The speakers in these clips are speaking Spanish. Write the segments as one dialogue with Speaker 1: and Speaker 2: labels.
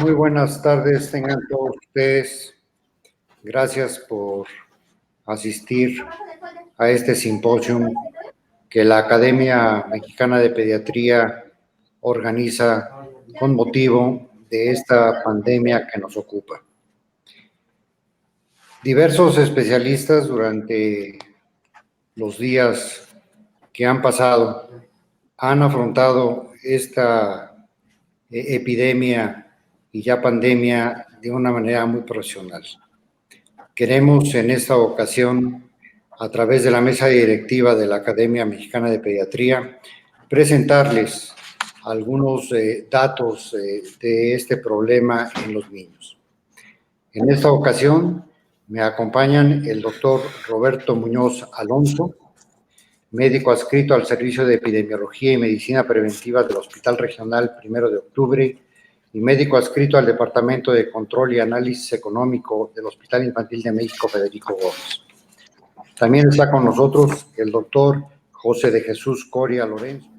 Speaker 1: Muy buenas tardes, tengan todos ustedes. Gracias por asistir a este simposio que la Academia Mexicana de Pediatría organiza con motivo de esta pandemia que nos ocupa. Diversos especialistas durante los días que han pasado han afrontado esta epidemia y ya pandemia de una manera muy profesional. Queremos en esta ocasión, a través de la mesa directiva de la Academia Mexicana de Pediatría, presentarles algunos datos de este problema en los niños. En esta ocasión me acompañan el doctor Roberto Muñoz Alonso, médico adscrito al Servicio de Epidemiología y Medicina Preventiva del Hospital Regional 1 de Octubre y médico adscrito al Departamento de Control y Análisis Económico del Hospital Infantil de México Federico Gómez. También está con nosotros el doctor José de Jesús Coria Lorenzo.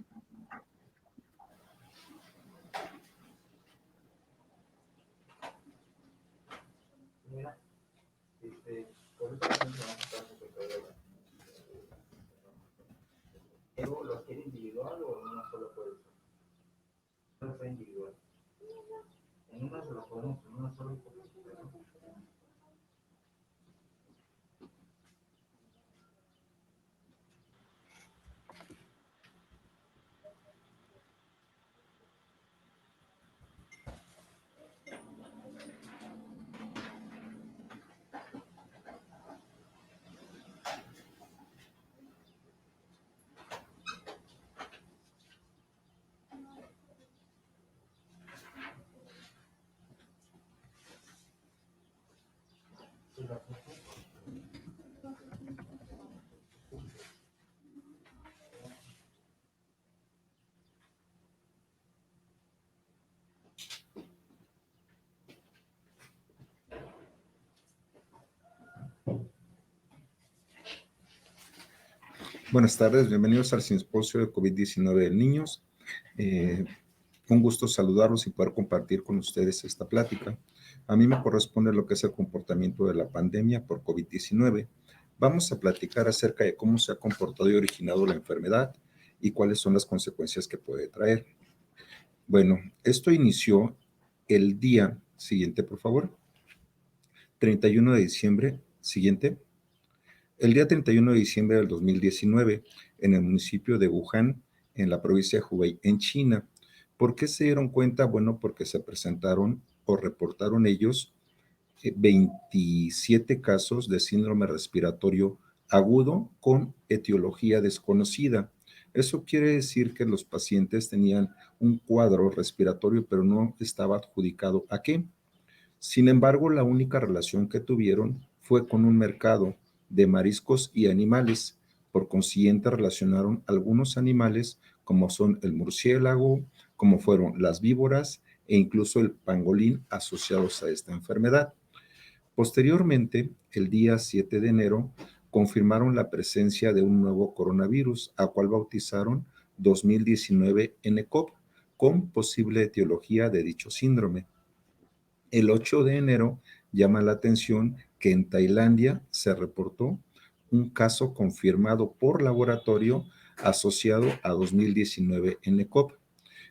Speaker 2: ¿Lo quiere individual o en una sola puede ser? No fue individual. En una se lo podemos, en una sola puede ser.
Speaker 3: Buenas tardes, bienvenidos al simposio de COVID-19 en niños. Un gusto saludarlos y poder compartir con ustedes esta plática. A mí me corresponde lo que es el comportamiento de la pandemia por COVID-19. Vamos a platicar acerca de cómo se ha comportado y originado la enfermedad y cuáles son las consecuencias que puede traer. Bueno, esto inició el día siguiente, por favor. 31 de diciembre, siguiente. El día 31 de diciembre del 2019, en el municipio de Wuhan, en la provincia de Hubei, en China. ¿Por qué se dieron cuenta? Bueno, porque se presentaron o reportaron ellos 27 casos de síndrome respiratorio agudo con etiología desconocida. Eso quiere decir que los pacientes tenían un cuadro respiratorio, pero no estaba adjudicado a qué. Sin embargo, la única relación que tuvieron fue con un mercado de mariscos y animales. Por consiguiente, relacionaron algunos animales como son el murciélago, como fueron las víboras e incluso el pangolín asociados a esta enfermedad. Posteriormente, el día 7 de enero, confirmaron la presencia de un nuevo coronavirus, a cual bautizaron 2019 nCoV, con posible etiología de dicho síndrome. El 8 de enero llama la atención que en Tailandia se reportó un caso confirmado por laboratorio asociado a 2019 nCoV,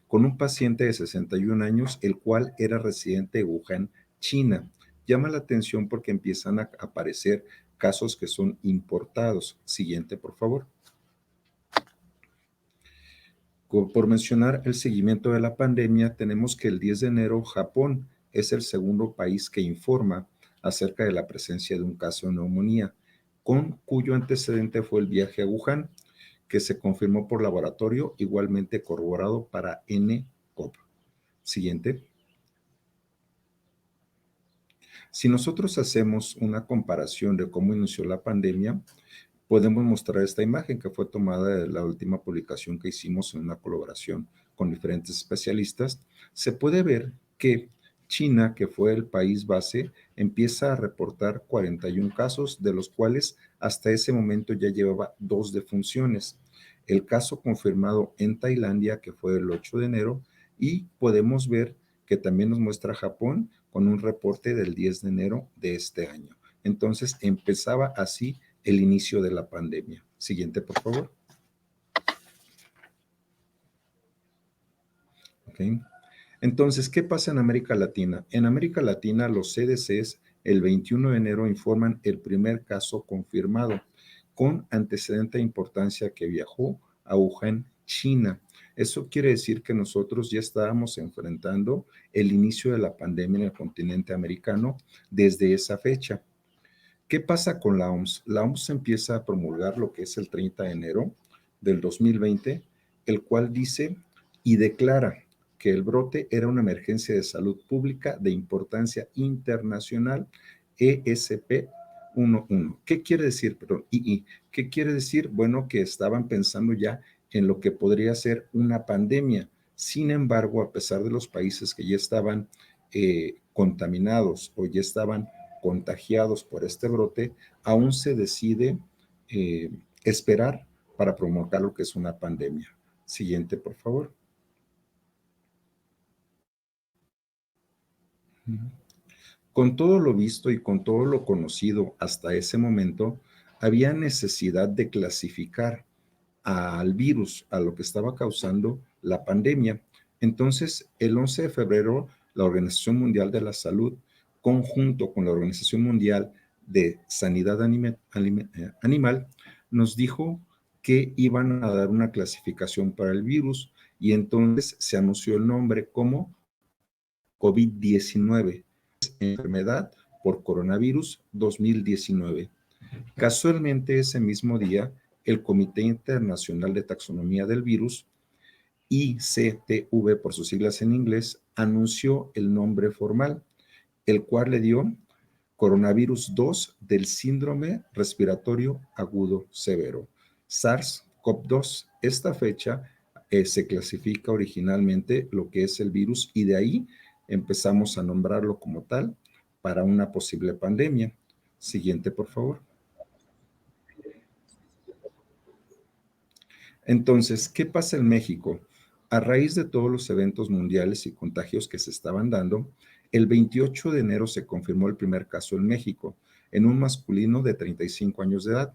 Speaker 3: con un paciente de 61 años, el cual era residente de Wuhan, China. Llama la atención porque empiezan a aparecer casos que son importados. Siguiente, por favor. Por mencionar el seguimiento de la pandemia, tenemos que el 10 de enero Japón es el segundo país que informa acerca de la presencia de un caso de neumonía, con cuyo antecedente fue el viaje a Wuhan, que se confirmó por laboratorio, igualmente corroborado para nCoV. Siguiente. Si nosotros hacemos una comparación de cómo inició la pandemia, podemos mostrar esta imagen que fue tomada de la última publicación que hicimos en una colaboración con diferentes especialistas. Se puede ver que China, que fue el país base, empieza a reportar 41 casos, de los cuales hasta ese momento ya llevaba 2 defunciones. El caso confirmado en Tailandia, que fue el 8 de enero, y podemos ver que también nos muestra Japón con un reporte del 10 de enero de este año. Entonces empezaba así el inicio de la pandemia. Siguiente, por favor. Okay. Entonces, ¿qué pasa en América Latina? En América Latina, los CDCs el 21 de enero informan el primer caso confirmado con antecedente de importancia que viajó a Wuhan, China. Eso quiere decir que nosotros ya estábamos enfrentando el inicio de la pandemia en el continente americano desde esa fecha. ¿Qué pasa con la OMS? La OMS empieza a promulgar lo que es el 30 de enero del 2020, el cual dice y declara que el brote era una emergencia de salud pública de importancia internacional, ESP 11. ¿Qué quiere decir? Perdón, II. ¿Qué quiere decir? Bueno, que estaban pensando ya en lo que podría ser una pandemia. Sin embargo, a pesar de los países que ya estaban contaminados o ya estaban contagiados por este brote, aún se decide esperar para promulgar lo que es una pandemia. Siguiente, por favor. Con todo lo visto y con todo lo conocido hasta ese momento, había necesidad de clasificar al virus, a lo que estaba causando la pandemia. Entonces, el 11 de febrero, la Organización Mundial de la Salud, conjunto con la Organización Mundial de Sanidad Animal, nos dijo que iban a dar una clasificación para el virus y entonces se anunció el nombre como COVID-19, enfermedad por coronavirus 2019. Casualmente, ese mismo día, el Comité Internacional de Taxonomía del Virus, ICTV por sus siglas en inglés, anunció el nombre formal, el cual le dio coronavirus 2 del síndrome respiratorio agudo severo, SARS-CoV-2. Esta fecha se clasifica originalmente lo que es el virus y de ahí empezamos a nombrarlo como tal para una posible pandemia. Siguiente, por favor. Entonces, ¿qué pasa en México? A raíz de todos los eventos mundiales y contagios que se estaban dando, el 28 de enero se confirmó el primer caso en México, en un masculino de 35 años de edad,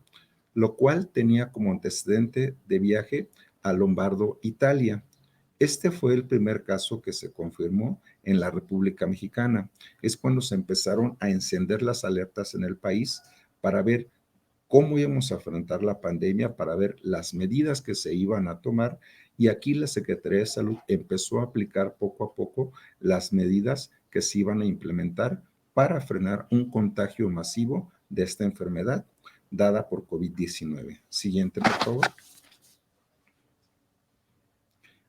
Speaker 3: lo cual tenía como antecedente de viaje a Lombardo, Italia. Este fue el primer caso que se confirmó en la República Mexicana. Es cuando se empezaron a encender las alertas en el país para ver cómo íbamos a afrontar la pandemia, para ver las medidas que se iban a tomar, y aquí la Secretaría de Salud empezó a aplicar poco a poco las medidas que se iban a implementar para frenar un contagio masivo de esta enfermedad dada por COVID-19. Siguiente, por favor.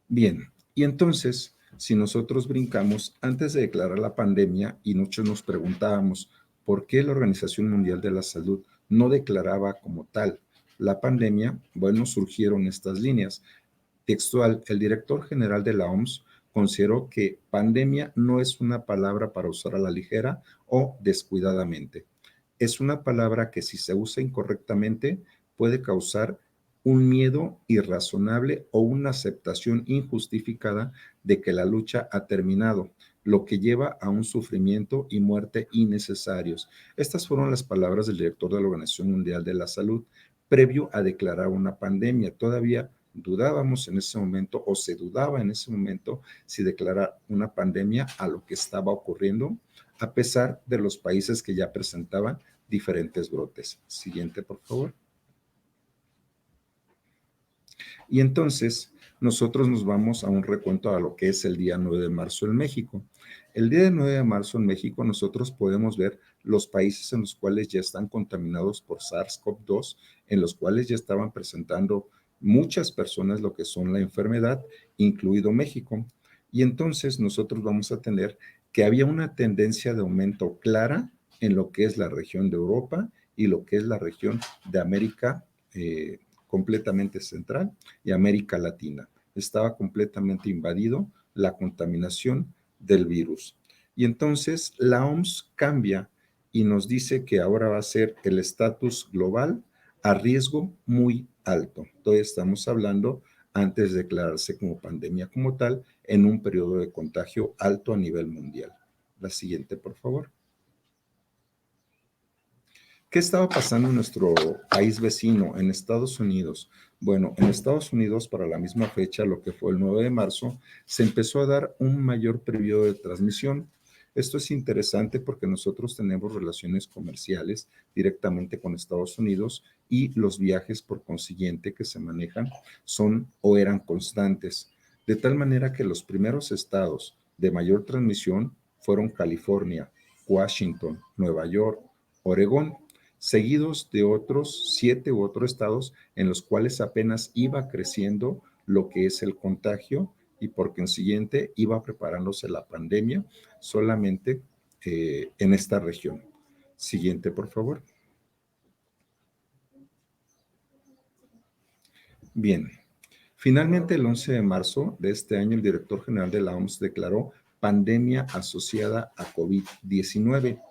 Speaker 3: Bien, y entonces, si nosotros brincamos, antes de declarar la pandemia, y muchos nos preguntábamos, ¿por qué la Organización Mundial de la Salud no declaraba como tal la pandemia? Bueno, surgieron estas líneas. Textual, el director general de la OMS consideró que pandemia no es una palabra para usar a la ligera o descuidadamente. Es una palabra que si se usa incorrectamente puede causar un miedo irrazonable o una aceptación injustificada de que la lucha ha terminado, lo que lleva a un sufrimiento y muerte innecesarios. Estas fueron las palabras del director de la Organización Mundial de la Salud previo a declarar una pandemia. Todavía dudábamos en ese momento o se dudaba en ese momento si declarar una pandemia a lo que estaba ocurriendo, a pesar de los países que ya presentaban diferentes brotes. Siguiente, por favor. Y entonces nosotros nos vamos a un recuento a lo que es el día 9 de marzo en México. El día 9 de marzo en México nosotros podemos ver los países en los cuales ya están contaminados por SARS-CoV-2, en los cuales ya estaban presentando muchas personas lo que son la enfermedad, incluido México. Y entonces nosotros vamos a tener que había una tendencia de aumento clara en lo que es la región de Europa y lo que es la región de América completamente central y América Latina. Estaba completamente invadido la contaminación del virus. Y entonces la OMS cambia y nos dice que ahora va a ser el estatus global a riesgo muy alto. Entonces estamos hablando antes de declararse como pandemia como tal en un periodo de contagio alto a nivel mundial. La siguiente, por favor. ¿Qué estaba pasando en nuestro país vecino, en Estados Unidos? Bueno, en Estados Unidos, para la misma fecha, lo que fue el 9 de marzo, se empezó a dar un mayor periodo de transmisión. Esto es interesante porque nosotros tenemos relaciones comerciales directamente con Estados Unidos y los viajes por consiguiente que se manejan son o eran constantes. De tal manera que los primeros estados de mayor transmisión fueron California, Washington, Nueva York, Oregón, seguidos de otros 7 u otros estados en los cuales apenas iba creciendo lo que es el contagio y por consiguiente iba preparándose la pandemia solamente en esta región. Siguiente, por favor. Bien, finalmente el 11 de marzo de este año el director general de la OMS declaró pandemia asociada a COVID-19,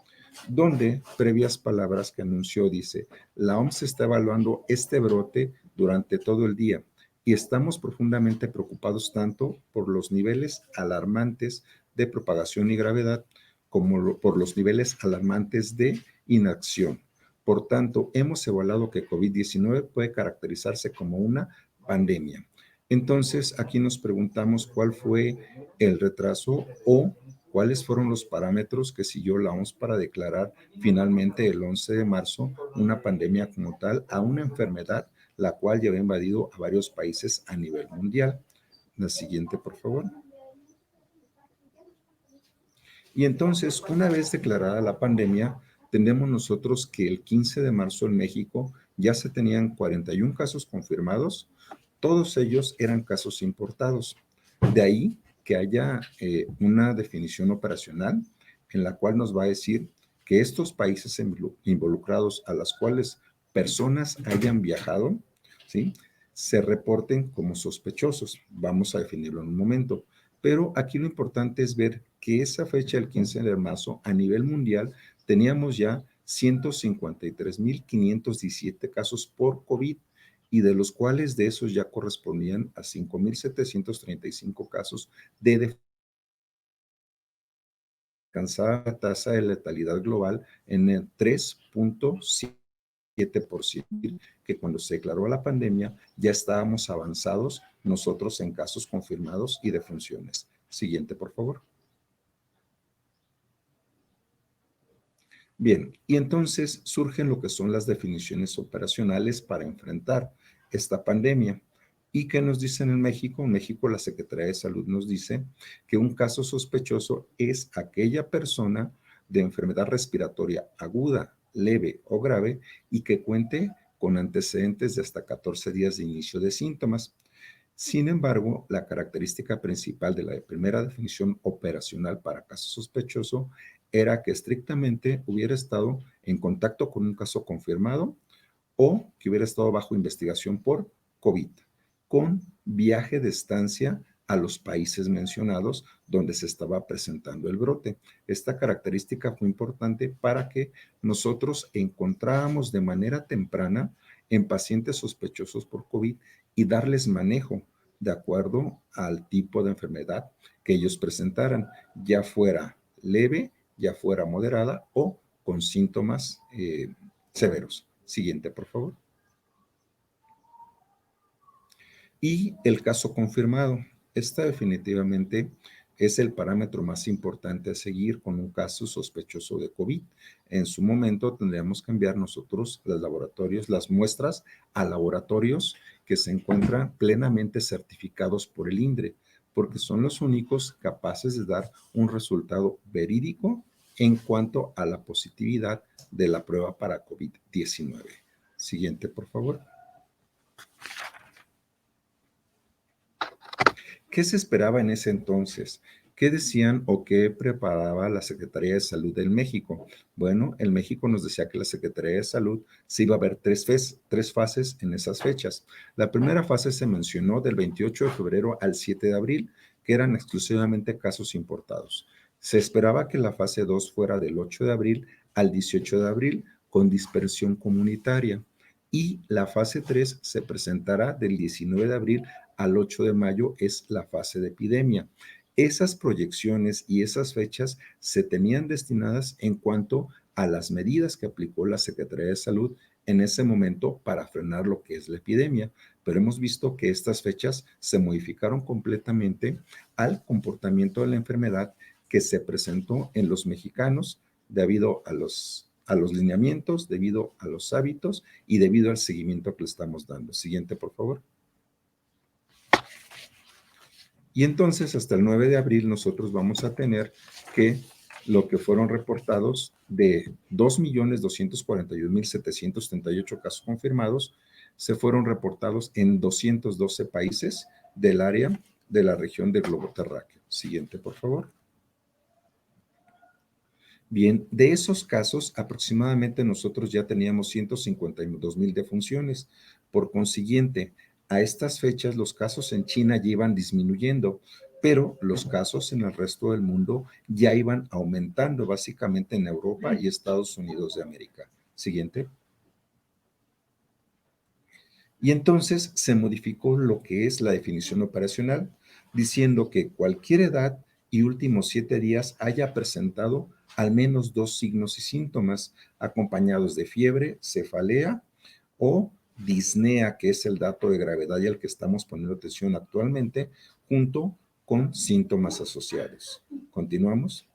Speaker 3: donde previas palabras que anunció dice, la OMS está evaluando este brote durante todo el día y estamos profundamente preocupados tanto por los niveles alarmantes de propagación y gravedad como por los niveles alarmantes de inacción. Por tanto, hemos evaluado que COVID-19 puede caracterizarse como una pandemia. Entonces, aquí nos preguntamos cuál fue el retraso o cuáles fueron los parámetros que siguió la OMS para declarar finalmente el 11 de marzo una pandemia como tal a una enfermedad la cual ya había invadido a varios países a nivel mundial. La siguiente, por favor. Y entonces, una vez declarada la pandemia, tenemos nosotros que el 15 de marzo en México ya se tenían 41 casos confirmados, todos ellos eran casos importados. De ahí que haya una definición operacional en la cual nos va a decir que estos países involucrados a las cuales personas hayan viajado, ¿sí?, se reporten como sospechosos. Vamos a definirlo en un momento. Pero aquí lo importante es ver que esa fecha, el 15 de marzo, a nivel mundial, teníamos ya 153.517 casos por COVID y de los cuales de esos ya correspondían a 5.735 casos de alcanzar la tasa de letalidad global en el 3.7%, que cuando se declaró la pandemia ya estábamos avanzados nosotros en casos confirmados y defunciones. Siguiente, por favor. Bien, y entonces surgen lo que son las definiciones operacionales para enfrentar esta pandemia. ¿Y qué nos dicen en México? En México la Secretaría de Salud nos dice que un caso sospechoso es aquella persona de enfermedad respiratoria aguda, leve o grave y que cuente con antecedentes de hasta 14 días de inicio de síntomas. Sin embargo, la característica principal de la primera definición operacional para caso sospechoso era que estrictamente hubiera estado en contacto con un caso confirmado o que hubiera estado bajo investigación por COVID, con viaje de estancia a los países mencionados donde se estaba presentando el brote. Esta característica fue importante para que nosotros encontráramos de manera temprana en pacientes sospechosos por COVID y darles manejo de acuerdo al tipo de enfermedad que ellos presentaran, ya fuera leve, ya fuera moderada o con síntomas severos. Siguiente, por favor. Y el caso confirmado. Esta definitivamente es el parámetro más importante a seguir con un caso sospechoso de COVID. En su momento tendríamos que enviar nosotros los laboratorios, las muestras a laboratorios que se encuentran plenamente certificados por el INDRE, porque son los únicos capaces de dar un resultado verídico en cuanto a la positividad de la prueba para COVID-19. Siguiente, por favor. ¿Qué se esperaba en ese entonces? ¿Qué decían o qué preparaba la Secretaría de Salud del México? Bueno, el México nos decía que la Secretaría de Salud se iba a ver tres fases en esas fechas. La primera fase se mencionó del 28 de febrero al 7 de abril, que eran exclusivamente casos importados. Se esperaba que la fase 2 fuera del 8 de abril al 18 de abril, con dispersión comunitaria. Y la fase 3 se presentará del 19 de abril al 8 de mayo es la fase de epidemia. Esas proyecciones y esas fechas se tenían destinadas en cuanto a las medidas que aplicó la Secretaría de Salud en ese momento para frenar lo que es la epidemia, pero hemos visto que estas fechas se modificaron completamente al comportamiento de la enfermedad que se presentó en los mexicanos debido a los lineamientos, debido a los hábitos y debido al seguimiento que le estamos dando. Siguiente, por favor. Y entonces, hasta el 9 de abril, nosotros vamos a tener que lo que fueron reportados de 2.241.738 casos confirmados, se fueron reportados en 212 países del área de la región del globo terráqueo. Siguiente, por favor. Bien, de esos casos, aproximadamente nosotros ya teníamos 152,000 defunciones. Por consiguiente, a estas fechas los casos en China ya iban disminuyendo, pero los casos en el resto del mundo ya iban aumentando, básicamente en Europa y Estados Unidos de América. Siguiente. Y entonces se modificó lo que es la definición operacional, diciendo que cualquier edad y últimos 7 días haya presentado al menos 2 signos y síntomas acompañados de fiebre, cefalea o disnea, que es el dato de gravedad y al que estamos poniendo atención actualmente, junto con síntomas asociados. Continuamos.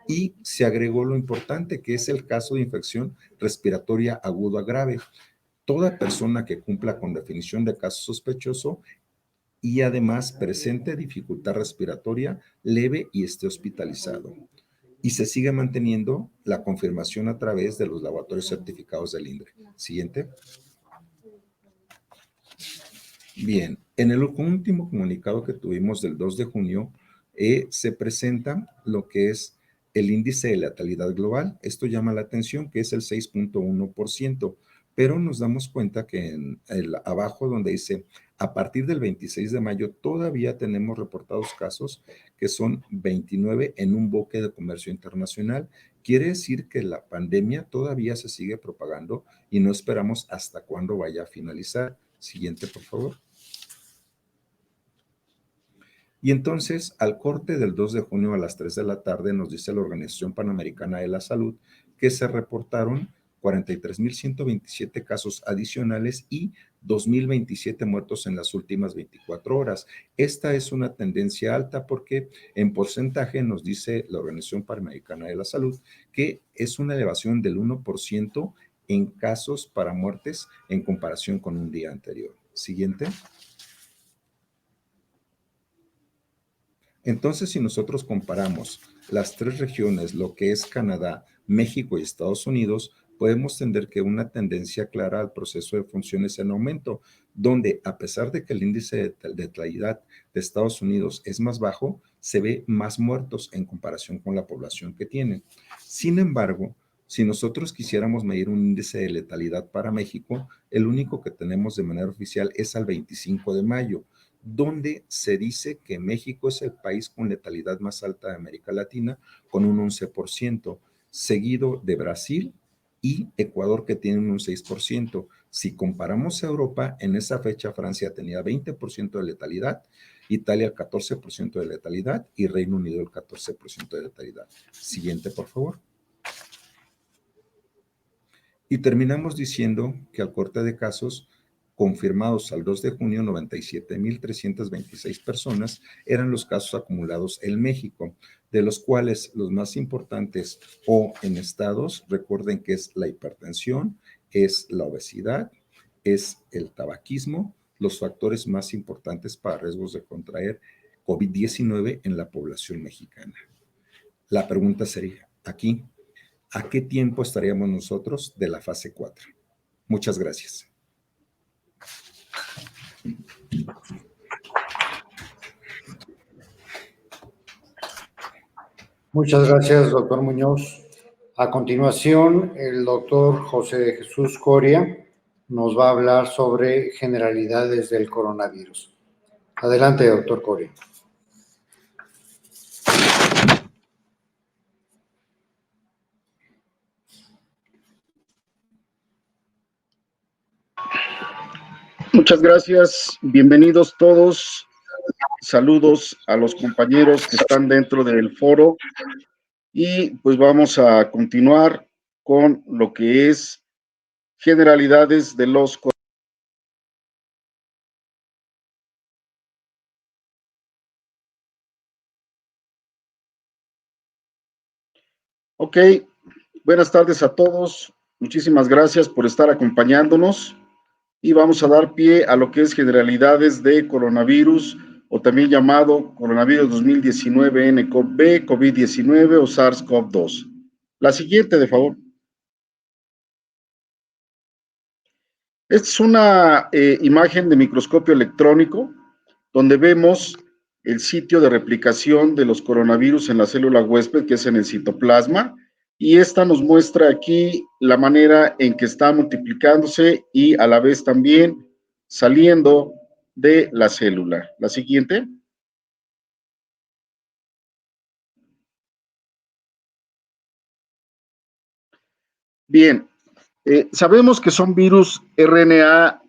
Speaker 3: Y se agregó lo importante, que es el caso de infección respiratoria aguda grave. Toda persona que cumpla con definición de caso sospechoso y además presente dificultad respiratoria leve y esté hospitalizado. Y se sigue manteniendo la confirmación a través de los laboratorios certificados del INDRE. Siguiente. Bien, en el último comunicado que tuvimos del 2 de junio, se presenta lo que es el índice de letalidad global. Esto llama la atención, que es el 6.1%, pero nos damos cuenta que en el abajo donde dice, a partir del 26 de mayo todavía tenemos reportados casos que son 29 en un buque de comercio internacional. Quiere decir que la pandemia todavía se sigue propagando y no esperamos hasta cuándo vaya a finalizar. Siguiente, por favor. Y entonces, al corte del 2 de junio a las 3 de la tarde, nos dice la Organización Panamericana de la Salud que se reportaron 43,127 casos adicionales y 2,027 muertos en las últimas 24 horas. Esta es una tendencia alta porque en porcentaje nos dice la Organización Panamericana de la Salud que es una elevación del 1% en casos para muertes en comparación con un día anterior. Siguiente. Entonces, si nosotros comparamos las 3 regiones, lo que es Canadá, México y Estados Unidos, podemos entender que una tendencia clara al proceso de funciones en aumento, donde a pesar de que el índice de letalidad de Estados Unidos es más bajo, se ve más muertos en comparación con la población que tiene. Sin embargo, si nosotros quisiéramos medir un índice de letalidad para México, el único que tenemos de manera oficial es al 25 de mayo, donde se dice que México es el país con letalidad más alta de América Latina, con un 11%, seguido de Brasil y Ecuador, que tienen un 6%. Si comparamos a Europa, en esa fecha Francia tenía 20% de letalidad, Italia el 14% de letalidad y Reino Unido el 14% de letalidad. Siguiente, por favor. Y terminamos diciendo que al corte de casos confirmados al 2 de junio, 97,326 personas eran los casos acumulados en México, de los cuales los más importantes o en estados, recuerden que es la hipertensión, es la obesidad, es el tabaquismo, los factores más importantes para riesgos de contraer COVID-19 en la población mexicana. La pregunta sería aquí, ¿a qué tiempo estaríamos nosotros de la fase 4? Muchas gracias.
Speaker 1: Muchas gracias, doctor Muñoz. A continuación, el doctor José de Jesús Coria nos va a hablar sobre generalidades del coronavirus. Adelante, doctor Coria.
Speaker 4: Muchas gracias, bienvenidos todos. Saludos a los compañeros que están dentro del foro y pues vamos a continuar con lo que es generalidades de los... Ok, buenas tardes a todos. Muchísimas gracias por estar acompañándonos y vamos a dar pie a lo que es generalidades de coronavirus o también llamado coronavirus 2019 nCoV, COVID-19 o SARS-CoV-2. La siguiente, de favor. Esta es una imagen de microscopio electrónico donde vemos el sitio de replicación de los coronavirus en la célula huésped, que es en el citoplasma, y esta nos muestra aquí la manera en que está multiplicándose y a la vez también saliendo de la célula. La siguiente. Bien, sabemos que son virus RNA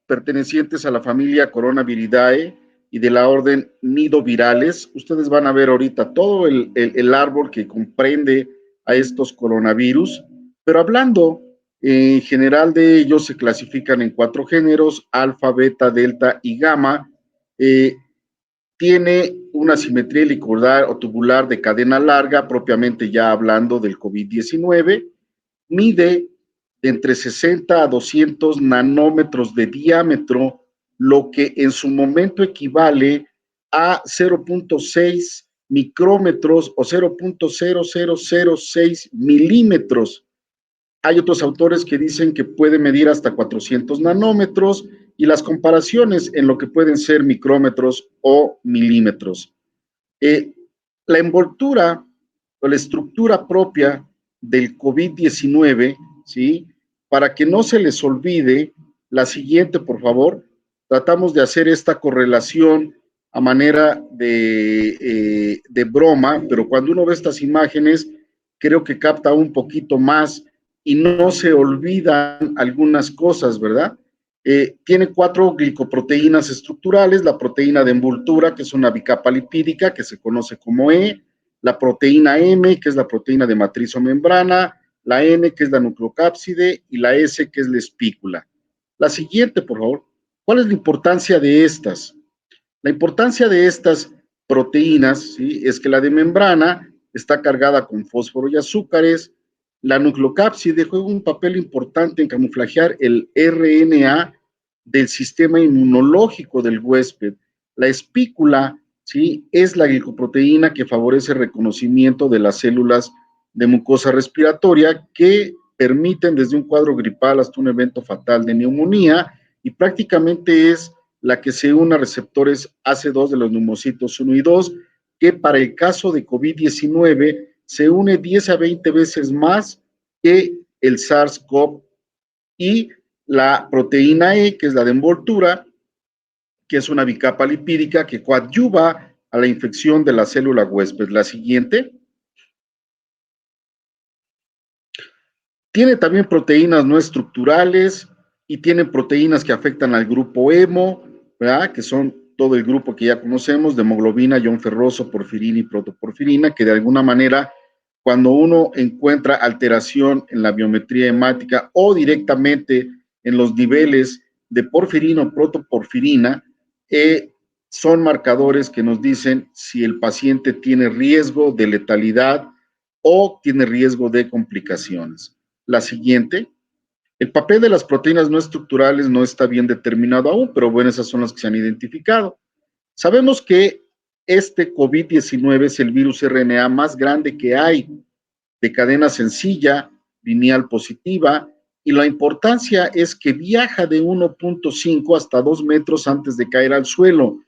Speaker 4: pertenecientes a la familia Coronaviridae y de la orden nidovirales. Ustedes van a ver ahorita todo el árbol que comprende a estos coronavirus, pero hablando en general de ellos, se clasifican en 4 géneros: alfa, beta, delta y gamma. Tiene una simetría helicoidal o tubular de cadena larga, propiamente ya hablando del COVID-19. Mide de entre 60 a 200 nanómetros de diámetro, lo que en su momento equivale a 0.6 micrómetros o 0.0006 milímetros. Hay otros autores que dicen que puede medir hasta 400 nanómetros y las comparaciones en lo que pueden ser micrómetros o milímetros. La envoltura o la estructura propia del COVID-19, ¿sí? Para que no se les olvide, la siguiente, por favor, tratamos de hacer esta correlación a manera de broma, pero cuando uno ve estas imágenes, creo que capta un poquito más y no se olvidan algunas cosas, ¿verdad? Tiene 4 glicoproteínas estructurales: la proteína de envoltura, que es una bicapa lipídica, que se conoce como E; la proteína M, que es la proteína de matriz o membrana; la N, que es la nucleocápside; y la S, que es la espícula. La siguiente, por favor. ¿Cuál es la importancia de estas? La importancia de estas proteínas, ¿sí?, es que la de membrana está cargada con fósforo y azúcares. La nucleocápside juega un papel importante en camuflajear el RNA del sistema inmunológico del huésped. La espícula, ¿sí?, es la glicoproteína que favorece el reconocimiento de las células de mucosa respiratoria, que permiten desde un cuadro gripal hasta un evento fatal de neumonía, y prácticamente es la que se une a receptores AC2 de los neumocitos 1 y 2, que para el caso de COVID-19 se une 10 a 20 veces más que el SARS-CoV. Y la proteína E, que es la de envoltura, que es una bicapa lipídica que coadyuva a la infección de la célula huésped. La siguiente. Tiene también proteínas no estructurales y tiene proteínas que afectan al grupo hemo, ¿verdad?, que son todo el grupo que ya conocemos de hemoglobina, ion ferroso, porfirina y protoporfirina, que de alguna manera, cuando uno encuentra alteración en la biometría hemática o directamente en los niveles de porfirina o protoporfirina, son marcadores que nos dicen si el paciente tiene riesgo de letalidad o tiene riesgo de complicaciones. La siguiente. El papel de las proteínas no estructurales no está bien determinado aún, pero bueno, esas son las que se han identificado. Sabemos que este COVID-19 es el virus RNA más grande que hay, de cadena sencilla, lineal positiva, y la importancia es que viaja de 1.5 hasta 2 metros antes de caer al suelo.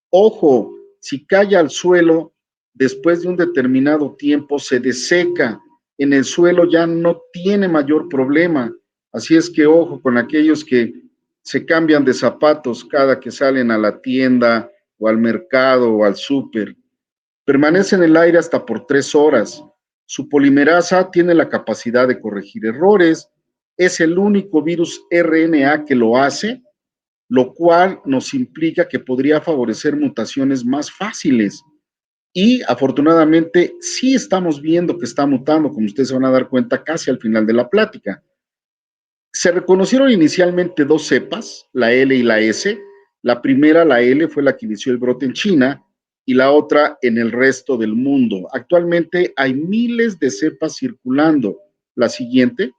Speaker 4: Ojo, si cae al suelo, después de un determinado tiempo se deseca. En el suelo ya no tiene mayor problema. Así es que ojo con aquellos que se cambian de zapatos cada que salen a la tienda o al mercado o al súper. Permanece en el aire hasta por 3 horas. Su polimerasa tiene la capacidad de corregir errores. Es el único virus RNA que lo hace. lo cual nos implica que podría favorecer mutaciones más fáciles. Y afortunadamente sí estamos viendo que está mutando, como ustedes se van a dar cuenta casi al final de la plática. Se reconocieron inicialmente dos cepas, la L y la S. La primera, la L, fue la que inició el brote en China y la otra en el resto del mundo. Actualmente hay miles de cepas circulando. La siguiente.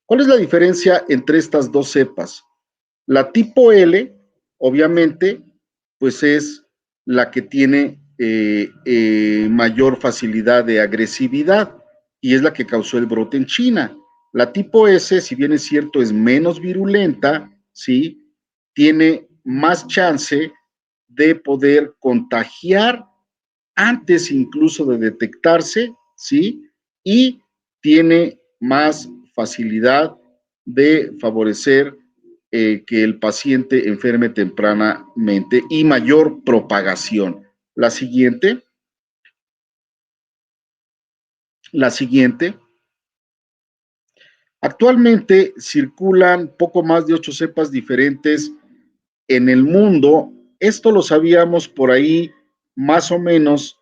Speaker 4: ¿Cuál es la diferencia entre estas dos cepas? La tipo L, obviamente, pues es la que tiene mayor facilidad de agresividad y es la que causó el brote en China. La tipo S, si bien es cierto, es menos virulenta, ¿sí? Tiene más chance de poder contagiar antes incluso de detectarse, ¿sí? Y tiene más facilidad de favorecer que el paciente enferme tempranamente y mayor propagación. La siguiente. La siguiente. Actualmente circulan poco más de 8 cepas diferentes en el mundo. Esto lo sabíamos por ahí más o menos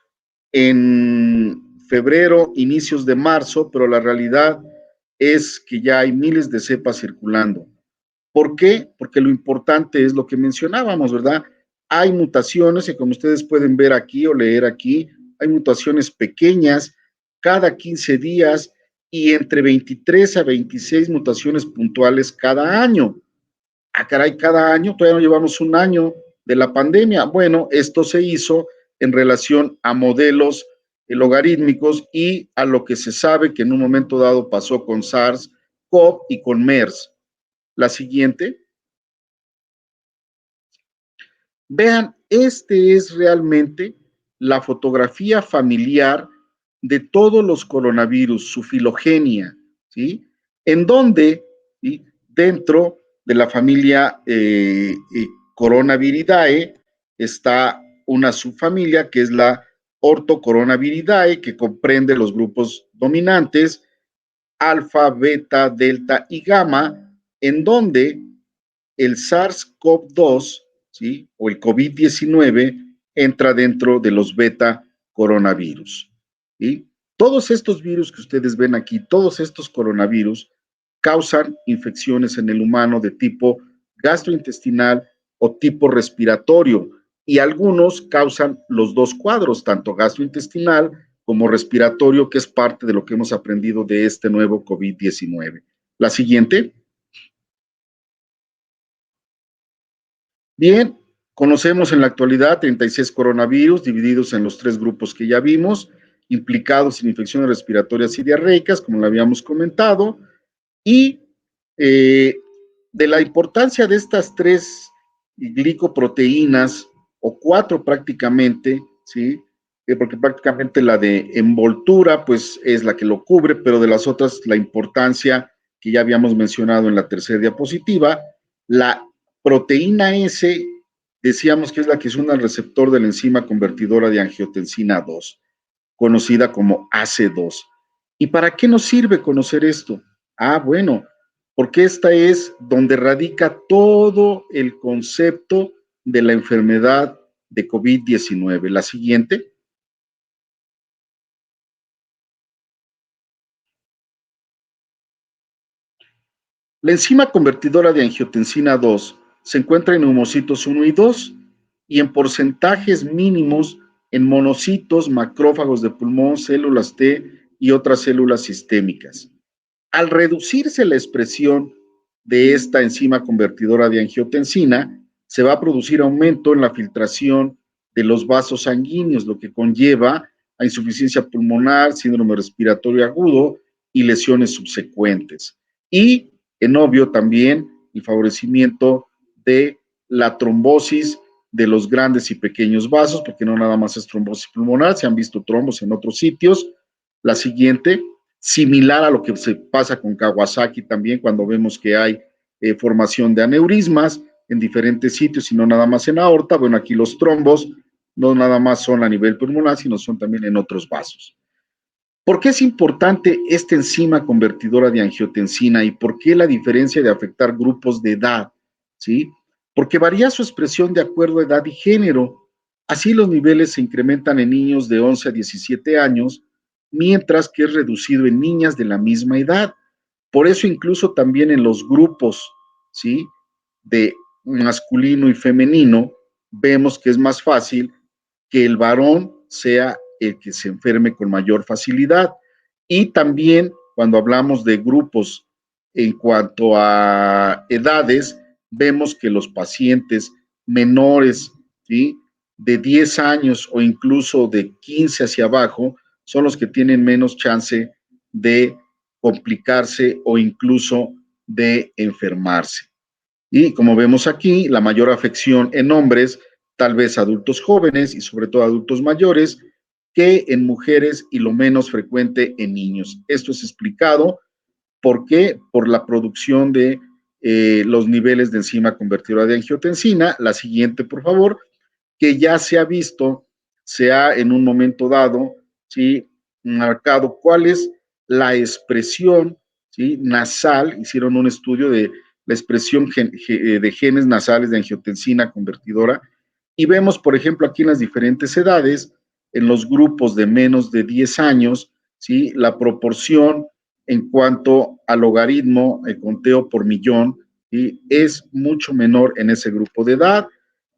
Speaker 4: en febrero, inicios de marzo, pero la realidad es que ya hay miles de cepas circulando. ¿Por qué? Porque lo importante es lo que mencionábamos, ¿verdad? Hay mutaciones y como ustedes pueden ver aquí o leer aquí, hay mutaciones pequeñas cada 15 días y entre 23 a 26 mutaciones puntuales cada año. Ah, caray, cada año, todavía no llevamos un año de la pandemia. Bueno, esto se hizo en relación a modelos logarítmicos y a lo que se sabe que en un momento dado pasó con SARS-CoV y con MERS. La siguiente. Vean, este es realmente la fotografía familiar de todos los coronavirus, su filogenia, ¿sí? En donde, ¿sí? Dentro de la familia Coronaviridae está una subfamilia que es la Ortocoronaviridae, que comprende los grupos dominantes alfa, beta, delta y gamma, en donde el SARS-CoV-2, ¿sí? O el COVID-19 entra dentro de los beta coronavirus. ¿Sí? Todos estos virus que ustedes ven aquí, todos estos coronavirus, causan infecciones en el humano de tipo gastrointestinal o tipo respiratorio y algunos causan los dos cuadros, tanto gastrointestinal como respiratorio, que es parte de lo que hemos aprendido de este nuevo COVID-19. La siguiente. Bien, conocemos en la actualidad 36 coronavirus divididos en los 3 grupos que ya vimos, implicados en infecciones respiratorias y diarreicas, como lo habíamos comentado, y de la importancia de estas 3 glicoproteínas, o 4 prácticamente, ¿sí? Porque prácticamente la de envoltura, pues es la que lo cubre, pero de las otras, la importancia que ya habíamos mencionado en la tercera diapositiva, la proteína S, decíamos que es la que es un receptor de la enzima convertidora de angiotensina 2, conocida como AC2. ¿Y para qué nos sirve conocer esto? Ah, bueno, porque esta es donde radica todo el concepto de la enfermedad de COVID-19. La siguiente. La enzima convertidora de angiotensina 2 se encuentra en neumocitos 1 y 2 y en porcentajes mínimos en monocitos, macrófagos de pulmón, células T y otras células sistémicas. Al reducirse la expresión de esta enzima convertidora de angiotensina, se va a producir aumento en la filtración de los vasos sanguíneos, lo que conlleva a insuficiencia pulmonar, síndrome respiratorio agudo y lesiones subsecuentes. Y en obvio también el favorecimiento de la trombosis de los grandes y pequeños vasos, porque no nada más es trombosis pulmonar, se han visto trombos en otros sitios. La siguiente, similar a lo que se pasa con Kawasaki también, cuando vemos que hay formación de aneurismas en diferentes sitios y no nada más en aorta. Bueno, aquí los trombos no nada más son a nivel pulmonar, sino son también en otros vasos. ¿Por qué es importante esta enzima convertidora de angiotensina y por qué la diferencia de afectar grupos de edad? ¿Sí? porque varía su expresión de acuerdo a edad y género. Así los niveles se incrementan en niños de 11 a 17 años, mientras que es reducido en niñas de la misma edad. Por eso incluso también en los grupos, ¿sí?, de masculino y femenino, vemos que es más fácil que el varón sea el que se enferme con mayor facilidad. Y también cuando hablamos de grupos en cuanto a edades, vemos que los pacientes menores, ¿sí?, de 10 años o incluso de 15 hacia abajo, son los que tienen menos chance de complicarse o incluso de enfermarse. Y como vemos aquí, la mayor afección en hombres, tal vez adultos jóvenes y sobre todo adultos mayores, que en mujeres y lo menos frecuente en niños. Esto es explicado, ¿por qué? Por la producción de los niveles de enzima convertidora de angiotensina. La siguiente, por favor, que ya se ha visto, se ha en un momento dado, ¿sí?, marcado cuál es la expresión, ¿sí?, nasal. Hicieron un estudio de la expresión de genes nasales de angiotensina convertidora y vemos, por ejemplo, aquí en las diferentes edades, en los grupos de menos de 10 años, ¿sí?, la proporción en cuanto al logaritmo, el conteo por millón, ¿sí?, es mucho menor en ese grupo de edad.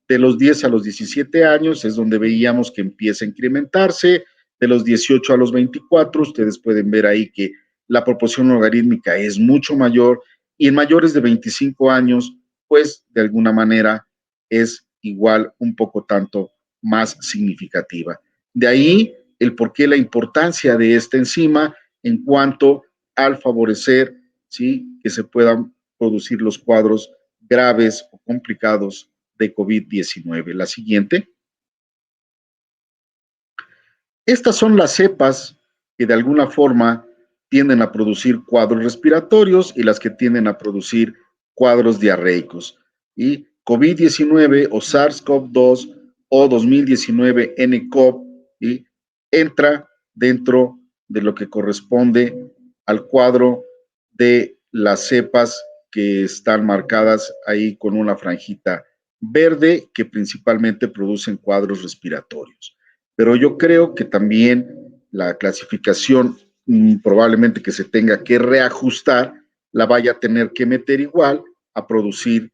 Speaker 4: De los 10 a los 17 años es donde veíamos que empieza a incrementarse. De los 18 a los 24, ustedes pueden ver ahí que la proporción logarítmica es mucho mayor, y en mayores de 25 años, pues de alguna manera es igual, un poco tanto más significativa. De ahí el por qué la importancia de esta enzima en cuanto al favorecer, ¿sí?, que se puedan producir los cuadros graves o complicados de COVID-19. La siguiente. Estas son las cepas que de alguna forma tienden a producir cuadros respiratorios y las que tienden a producir cuadros diarreicos. Y COVID-19 o SARS-CoV-2 o 2019 nCoV, ¿sí?, entra dentro de lo que corresponde al cuadro de las cepas que están marcadas ahí con una franjita verde, que principalmente producen cuadros respiratorios. Pero yo creo que también la clasificación probablemente que se tenga que reajustar, la vaya a tener que meter igual a producir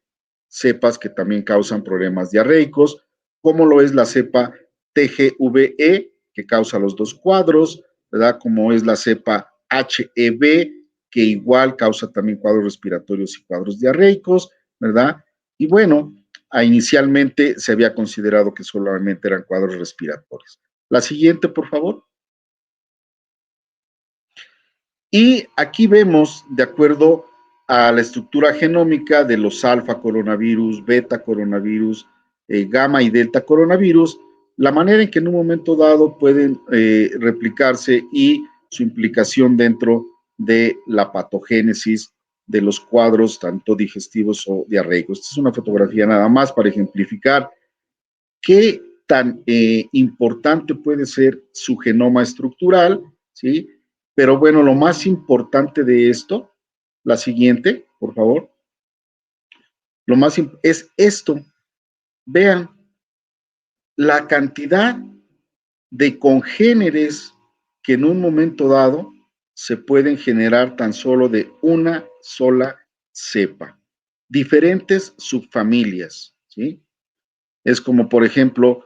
Speaker 4: cepas que también causan problemas diarreicos, como lo es la cepa TGVE, que causa los dos cuadros, ¿verdad? Como es la cepa HEB, que igual causa también cuadros respiratorios y cuadros diarreicos, ¿verdad? Y bueno, inicialmente se había considerado que solamente eran cuadros respiratorios. La siguiente, por favor. Y aquí vemos, de acuerdo a la estructura genómica de los alfa coronavirus, beta coronavirus, gamma y delta coronavirus, la manera en que en un momento dado pueden replicarse y su implicación dentro de la patogénesis de los cuadros, tanto digestivos o diarreicos. Esta es una fotografía nada más para ejemplificar qué tan importante puede ser su genoma estructural, ¿sí? Pero bueno, lo más importante de esto, la siguiente, por favor, lo más es esto. Vean la cantidad de congéneres que en un momento dado se pueden generar tan solo de una sola cepa. Diferentes subfamilias, ¿sí? Es como, por ejemplo,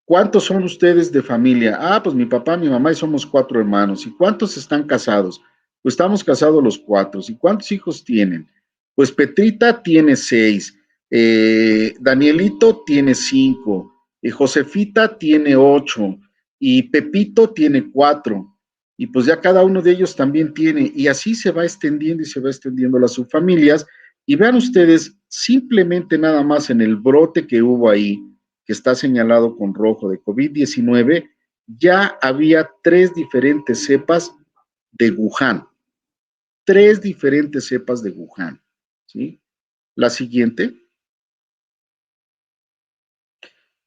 Speaker 4: ¿cuántos son ustedes de familia? Ah, pues mi papá, mi mamá y somos 4 hermanos. ¿Y cuántos están casados? Pues estamos casados los 4. ¿Y cuántos hijos tienen? Pues Petrita tiene 6, Danielito tiene 5, Josefita tiene 8 y Pepito tiene 4. Y pues ya cada uno de ellos también tiene, y así se va extendiendo y se va extendiendo las subfamilias. Y vean ustedes, simplemente nada más en el brote que hubo ahí, que está señalado con rojo de COVID-19, ya había 3 diferentes cepas de Wuhan. 3 diferentes cepas de Wuhan, ¿sí? La siguiente.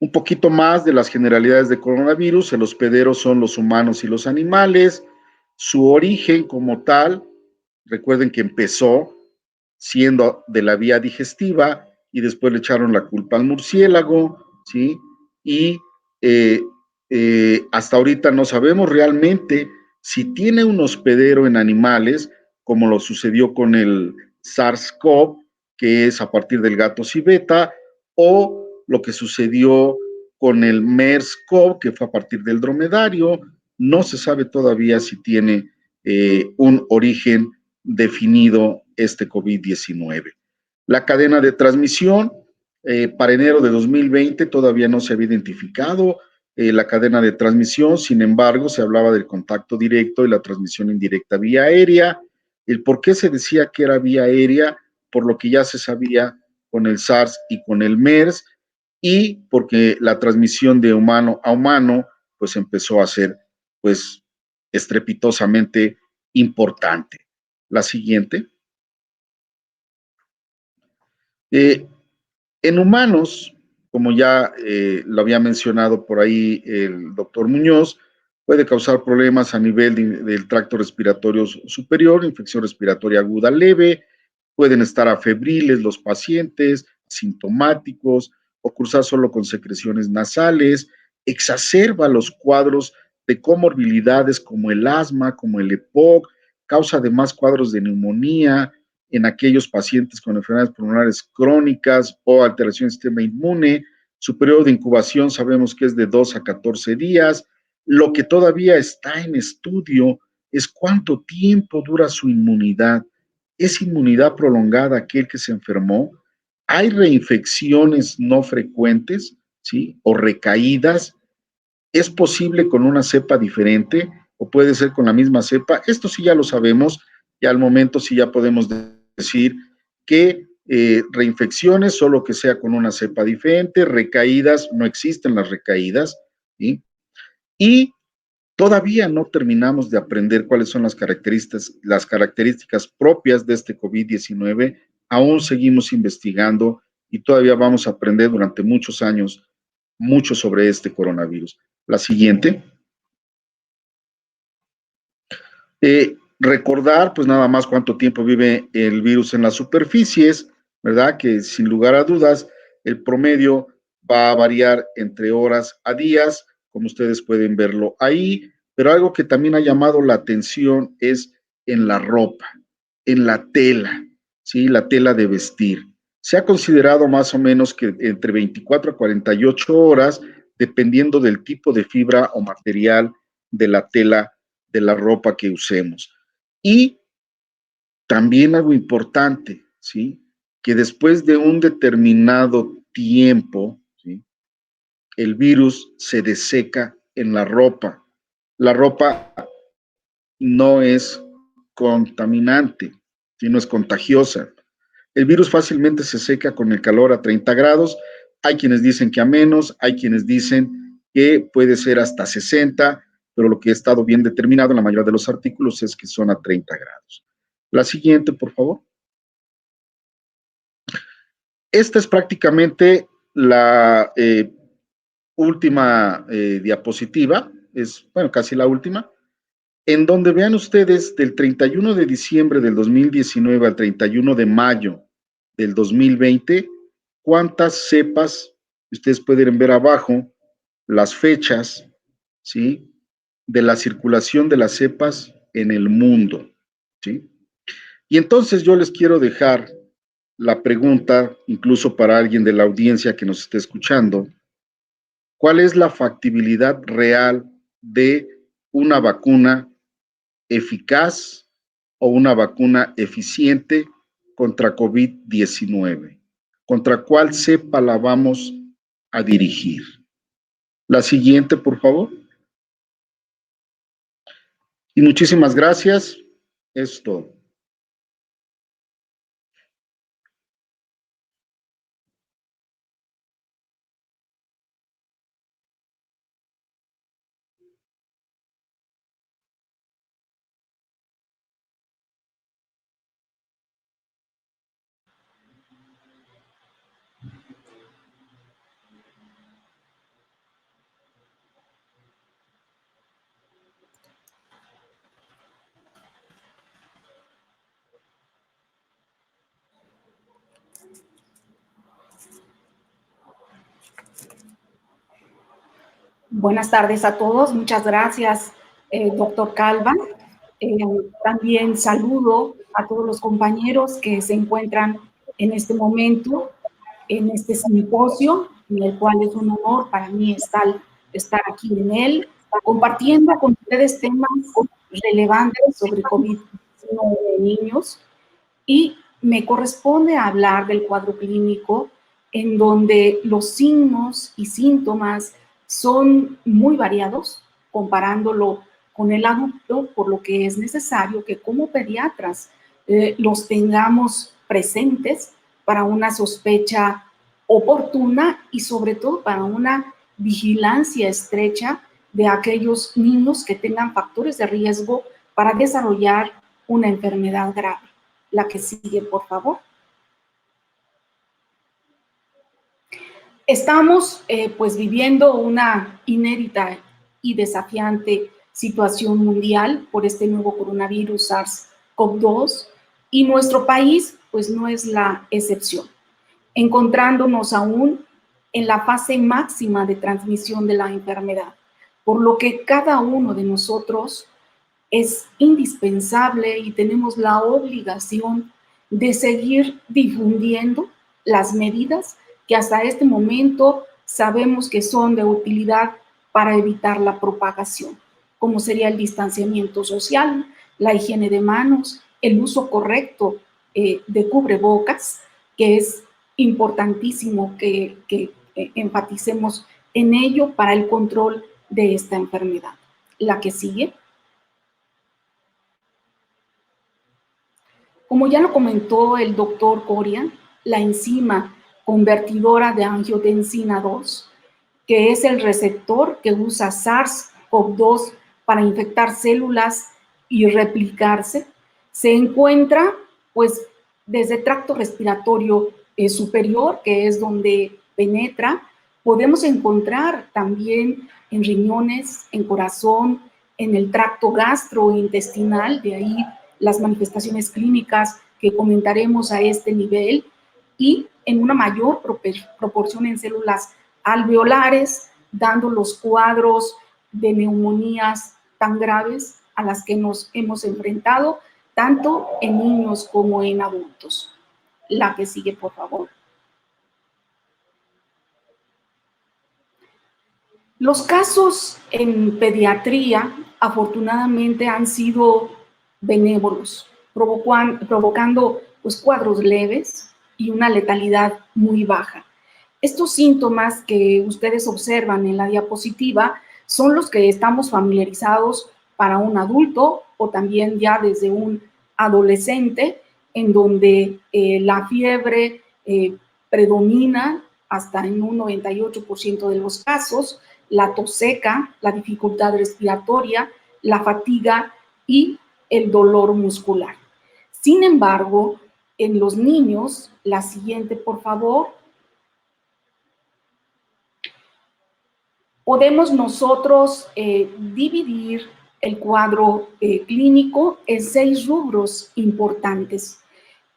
Speaker 4: Un poquito más de las generalidades de coronavirus. El hospedero son los humanos y los animales. Su origen como tal, recuerden que empezó siendo de la vía digestiva, y después le echaron la culpa al murciélago, ¿sí? Y eh, hasta ahorita no sabemos realmente si tiene un hospedero en animales, como lo sucedió con el SARS-CoV, que es a partir del gato civeta, o lo que sucedió con el MERS-CoV, que fue a partir del dromedario. No se sabe todavía si tiene un origen definido este COVID-19. La cadena de transmisión para enero de 2020 todavía no se había identificado la cadena de transmisión, sin embargo, se hablaba del contacto directo y la transmisión indirecta vía aérea. El por qué se decía que era vía aérea, por lo que ya se sabía con el SARS y con el MERS, y porque la transmisión de humano a humano, pues empezó a ser, pues, estrepitosamente importante. La siguiente. En humanos, como ya lo había mencionado por ahí el doctor Muñoz, puede causar problemas a nivel del tracto respiratorio superior, infección respiratoria aguda leve, pueden estar afebriles los pacientes, sintomáticos, o cursar solo con secreciones nasales, exacerba los cuadros de comorbilidades como el asma, como el EPOC, causa además cuadros de neumonía, en aquellos pacientes con enfermedades pulmonares crónicas o alteración del sistema inmune. Su periodo de incubación sabemos que es de 2 a 14 días. Lo que todavía está en estudio es cuánto tiempo dura su inmunidad. ¿Es inmunidad prolongada aquel que se enfermó? ¿Hay reinfecciones no frecuentes, ¿sí? O recaídas. ¿Es posible con una cepa diferente o puede ser con la misma cepa? Esto sí ya lo sabemos, y al momento sí ya podemos decir que reinfecciones, solo que sea con una cepa diferente, recaídas, no existen las recaídas, ¿sí? Y todavía no terminamos de aprender cuáles son las características propias de este COVID-19, aún seguimos investigando y todavía vamos a aprender durante muchos años mucho sobre este coronavirus. La siguiente. Recordar, pues nada más cuánto tiempo vive el virus en las superficies, ¿verdad? Que sin lugar a dudas, el promedio va a variar entre horas a días, como ustedes pueden verlo ahí, pero algo que también ha llamado la atención es en la ropa, en la tela, ¿sí? La tela de vestir. Se ha considerado más o menos que entre 24 a 48 horas, dependiendo del tipo de fibra o material de la tela de la ropa que usemos. Y también algo importante, ¿sí? Que después de un determinado tiempo, ¿sí? El virus se deseca en la ropa. La ropa no es contaminante, sino es contagiosa. El virus fácilmente se seca con el calor a 30 grados. Hay quienes dicen que a menos, hay quienes dicen que puede ser hasta 60, pero lo que ha estado bien determinado en la mayoría de los artículos es que son a 30 grados. La siguiente, por favor. Esta es prácticamente la última diapositiva, es, bueno, casi la última, en donde vean ustedes del 31 de diciembre del 2019 al 31 de mayo del 2020, cuántas cepas, ustedes pueden ver abajo las fechas, ¿sí? De la circulación de las cepas en el mundo, ¿sí? Y entonces yo les quiero dejar la pregunta, incluso para alguien de la audiencia que nos esté escuchando, ¿cuál es la factibilidad real de una vacuna eficaz o una vacuna eficiente contra COVID-19? ¿Contra cuál cepa la vamos a dirigir? La siguiente, por favor. Y muchísimas gracias. Es todo.
Speaker 5: Buenas tardes a todos. Muchas gracias, doctor Calva. También saludo a todos los compañeros que se encuentran en este momento, en este simposio, en el cual es un honor para mí estar aquí en él, compartiendo con ustedes temas relevantes sobre COVID-19 en niños. Y me corresponde hablar del cuadro clínico, en donde los signos y síntomas son muy variados, comparándolo con el adulto, por lo que es necesario que como pediatras los tengamos presentes para una sospecha oportuna y sobre todo para una vigilancia estrecha de aquellos niños que tengan factores de riesgo para desarrollar una enfermedad grave. La que sigue, por favor. Estamos pues viviendo una inédita y desafiante situación mundial por este nuevo coronavirus SARS-CoV-2 y nuestro país pues no es la excepción, encontrándonos aún en la fase máxima de transmisión de la enfermedad, por lo que cada uno de nosotros es indispensable y tenemos la obligación de seguir difundiendo las medidas que hasta este momento sabemos que son de utilidad para evitar la propagación, como sería el distanciamiento social, la higiene de manos, el uso correcto de cubrebocas, que es importantísimo que enfaticemos en ello para el control de esta enfermedad. La que sigue. Como ya lo comentó el doctor Coria, la enzima convertidora de angiotensina 2, que es el receptor que usa SARS-CoV-2 para infectar células y replicarse, se encuentra pues desde el tracto respiratorio superior, que es donde penetra. Podemos encontrar también en riñones, en corazón, en el tracto gastrointestinal, de ahí las manifestaciones clínicas que comentaremos a este nivel, y en una mayor proporción en células alveolares, dando los cuadros de neumonías tan graves a las que nos hemos enfrentado, tanto en niños como en adultos. La que sigue, por favor. Los casos en pediatría, afortunadamente, han sido benévolos, provocando pues, cuadros leves y una letalidad muy baja. Estos síntomas que ustedes observan en la diapositiva son los que estamos familiarizados para un adulto o también ya desde un adolescente, en donde la fiebre predomina hasta en un 98% de los casos, la tos seca, la dificultad respiratoria, la fatiga y el dolor muscular. Sin embargo, en los niños, la siguiente, por favor, podemos nosotros dividir el cuadro clínico en 6 rubros importantes.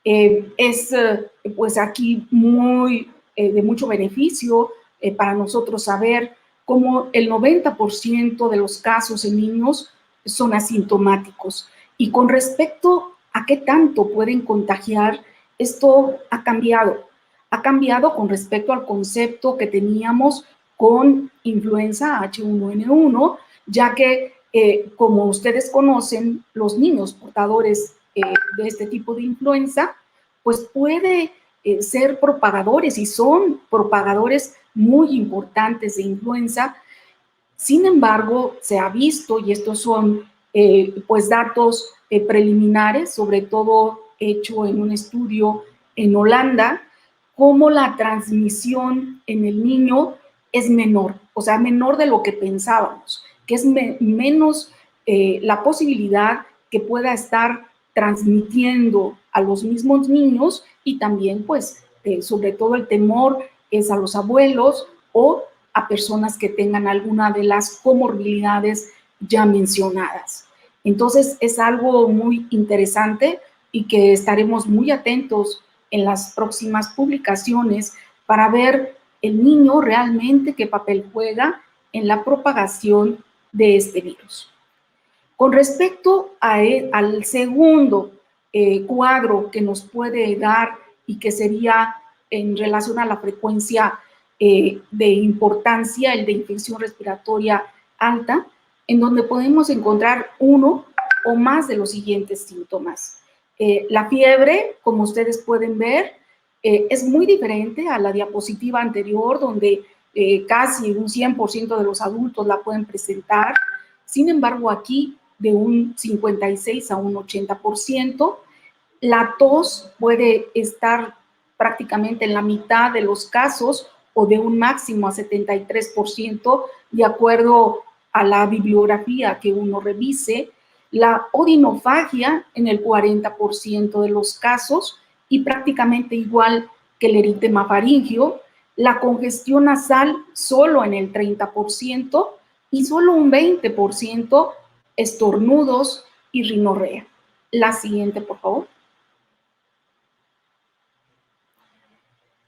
Speaker 5: Pues aquí de mucho beneficio para nosotros saber cómo el 90% de los casos en niños son asintomáticos. Y con respecto a qué tanto pueden contagiar, esto ha cambiado. Ha cambiado con respecto al concepto que teníamos con influenza H1N1, ya que, como ustedes conocen, los niños portadores de este tipo de influenza, pues puede ser propagadores y son propagadores muy importantes de influenza. Sin embargo, se ha visto, y estos son pues datos preliminares, sobre todo hecho en un estudio en Holanda, cómo la transmisión en el niño es menor, o sea, menor de lo que pensábamos, que es menos la posibilidad que pueda estar transmitiendo a los mismos niños y también, pues, sobre todo el temor es a los abuelos o a personas que tengan alguna de las comorbilidades ya mencionadas. Entonces, es algo muy interesante y que estaremos muy atentos en las próximas publicaciones para ver el niño realmente qué papel juega en la propagación de este virus. Con respecto al segundo cuadro que nos puede dar y que sería en relación a la frecuencia de importancia, el de infección respiratoria alta, en donde podemos encontrar uno o más de los siguientes síntomas. La fiebre, como ustedes pueden ver, es muy diferente a la diapositiva anterior, donde casi un 100% de los adultos la pueden presentar. Sin embargo, aquí de un 56 a un 80%. La tos puede estar prácticamente en la mitad de los casos o de un máximo a 73%, de acuerdo a la bibliografía que uno revise. La odinofagia en el 40% de los casos y prácticamente igual que el eritema faríngeo. La congestión nasal solo en el 30% y solo un 20% estornudos y rinorrea. La siguiente, por favor.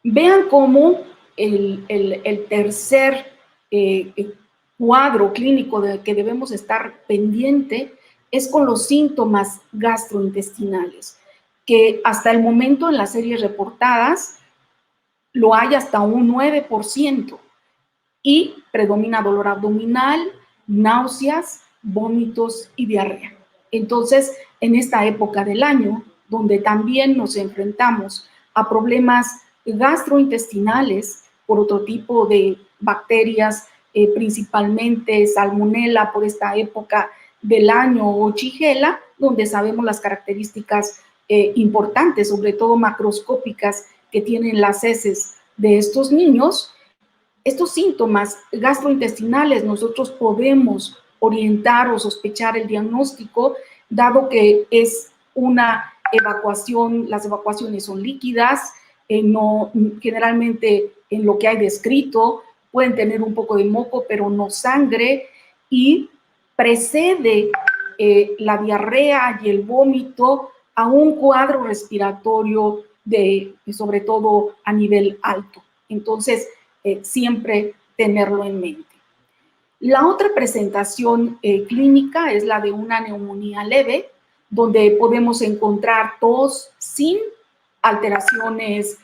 Speaker 5: Vean cómo el tercer cuadro clínico del que debemos estar pendiente es con los síntomas gastrointestinales, que hasta el momento en las series reportadas lo hay hasta un 9% y predomina dolor abdominal, náuseas, vómitos y diarrea. Entonces, en esta época del año, donde también nos enfrentamos a problemas gastrointestinales por otro tipo de bacterias, principalmente salmonela por esta época del año o shigella, donde sabemos las características importantes, sobre todo macroscópicas, que tienen las heces de estos niños. Estos síntomas gastrointestinales nosotros podemos orientar o sospechar el diagnóstico, dado que es una evacuación, las evacuaciones son líquidas, no, generalmente en lo que hay descrito pueden tener un poco de moco, pero no sangre, y precede la diarrea y el vómito a un cuadro respiratorio sobre todo a nivel alto. Entonces, siempre tenerlo en mente. La otra presentación clínica es la de una neumonía leve, donde podemos encontrar tos sin alteraciones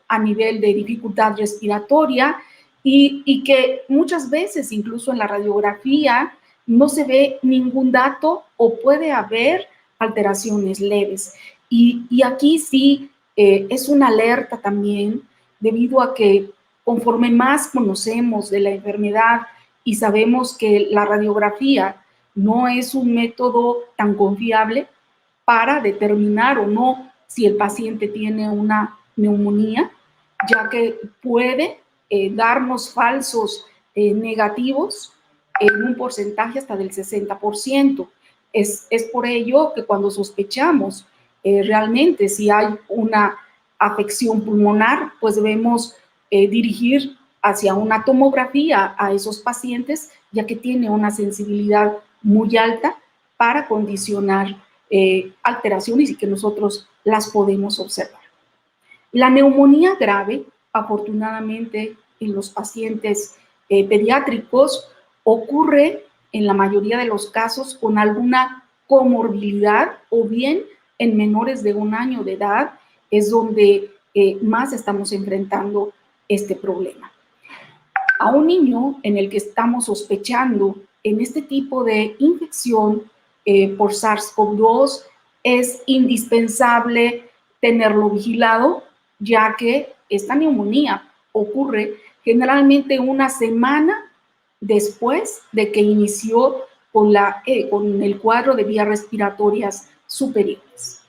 Speaker 5: a nivel de dificultad respiratoria y que muchas veces, incluso en la radiografía, no se ve ningún dato o puede haber alteraciones leves. Y aquí sí es una alerta también, debido a que conforme más conocemos de la enfermedad y sabemos que la radiografía no es un método tan confiable para determinar o no si el paciente tiene una neumonía, ya que puede darnos falsos negativos en un porcentaje hasta del 60%. Es por ello que cuando sospechamos realmente si hay una afección pulmonar, pues debemos dirigir hacia una tomografía a esos pacientes, ya que tiene una sensibilidad muy alta para condicionar alteraciones y que nosotros las podemos observar. La neumonía grave, afortunadamente en los pacientes pediátricos, ocurre en la mayoría de los casos con alguna comorbilidad o bien en menores de 1 año de edad es donde más estamos enfrentando este problema. A un niño en el que estamos sospechando en este tipo de infección por SARS-CoV-2 es indispensable tenerlo vigilado, ya que esta neumonía ocurre generalmente 1 semana después de que inició con el cuadro de vías respiratorias superiores.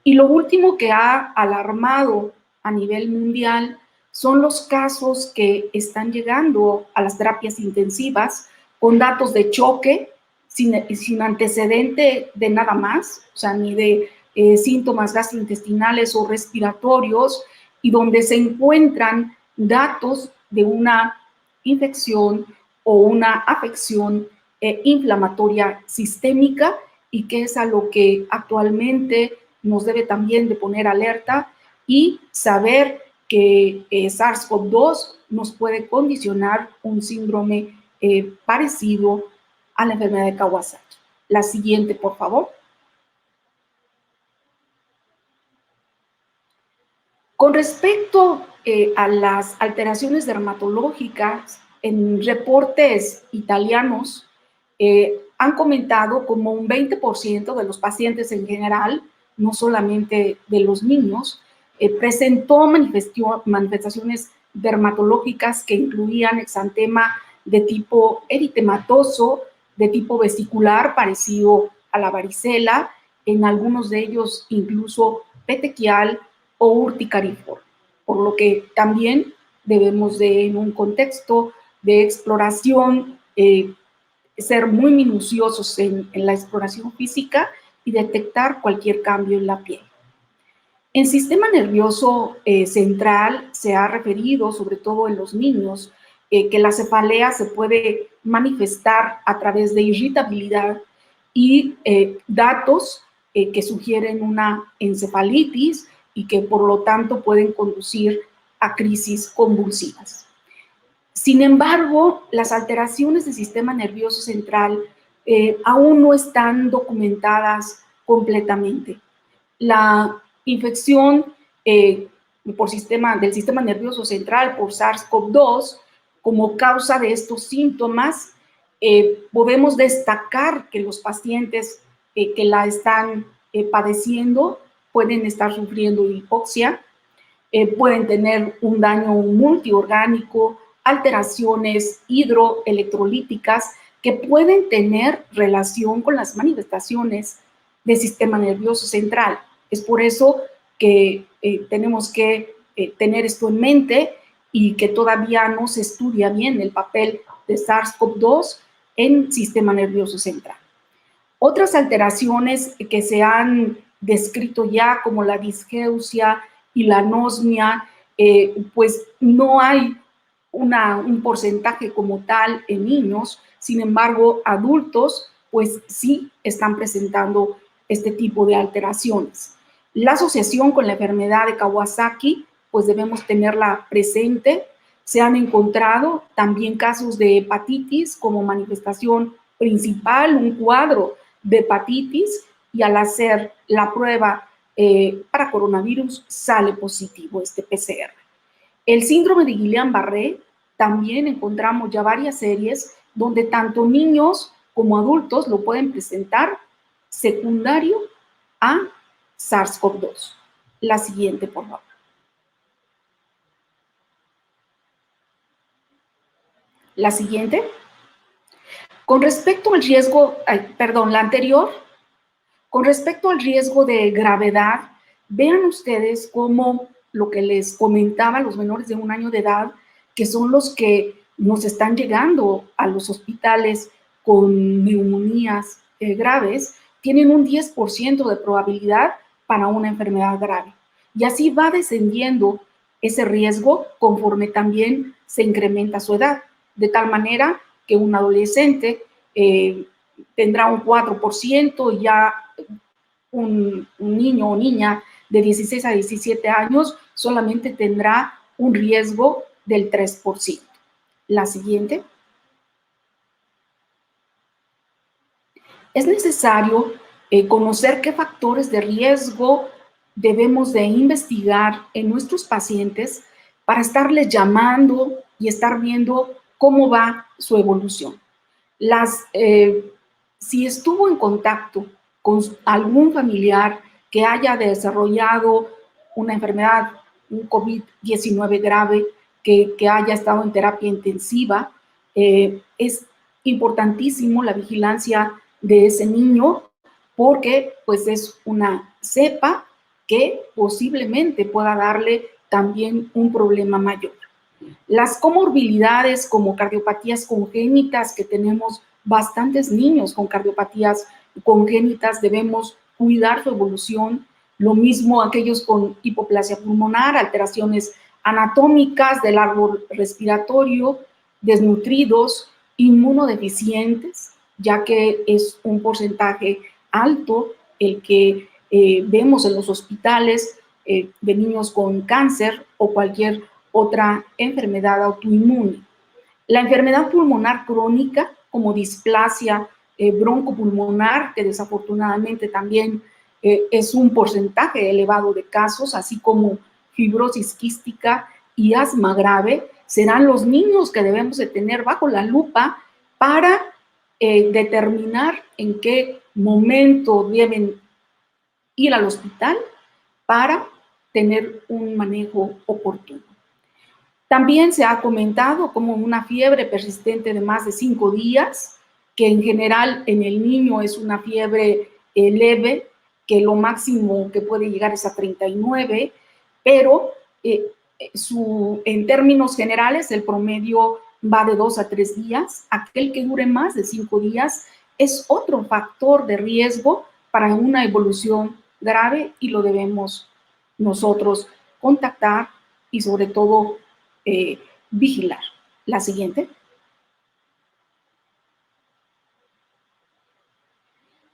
Speaker 5: Y lo último que ha alarmado a nivel mundial son los casos que están llegando a las terapias intensivas con datos de choque, sin antecedente de nada más, o sea, ni de síntomas gastrointestinales o respiratorios, y donde se encuentran datos de una infección o una afección inflamatoria sistémica, y que es a lo que actualmente nos debe también de poner alerta y saber que SARS-CoV-2 nos puede condicionar un síndrome parecido a la enfermedad de Kawasaki. La siguiente, por favor. Con respecto a las alteraciones dermatológicas, en reportes italianos han comentado como un 20% de los pacientes en general, no solamente de los niños, presentó manifestaciones dermatológicas que incluían exantema de tipo eritematoso, de tipo vesicular, parecido a la varicela, en algunos de ellos incluso petequial o urticariforme, por lo que también debemos de, en un contexto de exploración, ser muy minuciosos en la exploración física y detectar cualquier cambio en la piel. En sistema nervioso central se ha referido, sobre todo en los niños, que la cefalea se puede manifestar a través de irritabilidad y datos que sugieren una encefalitis y que por lo tanto pueden conducir a crisis convulsivas. Sin embargo, las alteraciones del sistema nervioso central aún no están documentadas completamente. La infección del sistema nervioso central por SARS-CoV-2 como causa de estos síntomas, podemos destacar que los pacientes que la están padeciendo pueden estar sufriendo hipoxia, pueden tener un daño multiorgánico, alteraciones hidroelectrolíticas que pueden tener relación con las manifestaciones del sistema nervioso central. Es por eso que tenemos que tener esto en mente y que todavía no se estudia bien el papel de SARS-CoV-2 en sistema nervioso central. Otras alteraciones que se han descrito ya, como la disgeusia y la anosmia, pues no hay un porcentaje como tal en niños, sin embargo, adultos, pues sí están presentando este tipo de alteraciones. La asociación con la enfermedad de Kawasaki, pues debemos tenerla presente. Se han encontrado también casos de hepatitis como manifestación principal, un cuadro de hepatitis, y al hacer la prueba para coronavirus sale positivo este PCR. El síndrome de Guillain-Barré, también encontramos ya varias series donde tanto niños como adultos lo pueden presentar secundario a SARS-CoV-2. La siguiente, por favor. La siguiente. Con respecto al riesgo, la anterior, con respecto al riesgo de gravedad, vean ustedes cómo lo que les comentaba, los menores de 1 año de edad, que son los que nos están llegando a los hospitales con neumonías graves, tienen un 10% de probabilidad para una enfermedad grave. Y así va descendiendo ese riesgo conforme también se incrementa su edad, de tal manera que un adolescente tendrá un 4% y ya un niño o niña de 16 a 17 años solamente tendrá un riesgo del 3%. La siguiente. Es necesario conocer qué factores de riesgo debemos de investigar en nuestros pacientes para estarles llamando y estar viendo cómo va su evolución. Si estuvo en contacto con algún familiar que haya desarrollado una enfermedad, un COVID-19 grave, que haya estado en terapia intensiva, es importantísimo la vigilancia de ese niño porque pues es una cepa que posiblemente pueda darle también un problema mayor. Las comorbilidades como cardiopatías congénitas, que tenemos bastantes niños con cardiopatías congénitas, debemos cuidar su evolución. Lo mismo aquellos con hipoplasia pulmonar, alteraciones anatómicas del árbol respiratorio, desnutridos, inmunodeficientes, ya que es un porcentaje alto el que vemos en los hospitales de niños con cáncer o cualquier otra enfermedad autoinmune. La enfermedad pulmonar crónica, como displasia broncopulmonar, que desafortunadamente también es un porcentaje elevado de casos, así como fibrosis quística y asma grave, serán los niños que debemos de tener bajo la lupa para determinar en qué momento deben ir al hospital para tener un manejo oportuno. También se ha comentado como una fiebre persistente de más de 5 días, que en general en el niño es una fiebre leve, que lo máximo que puede llegar es a 39, pero en términos generales el promedio va de 2 a 3 días. Aquel que dure más de 5 días es otro factor de riesgo para una evolución grave y lo debemos nosotros contactar y sobre todo vigilar. La siguiente.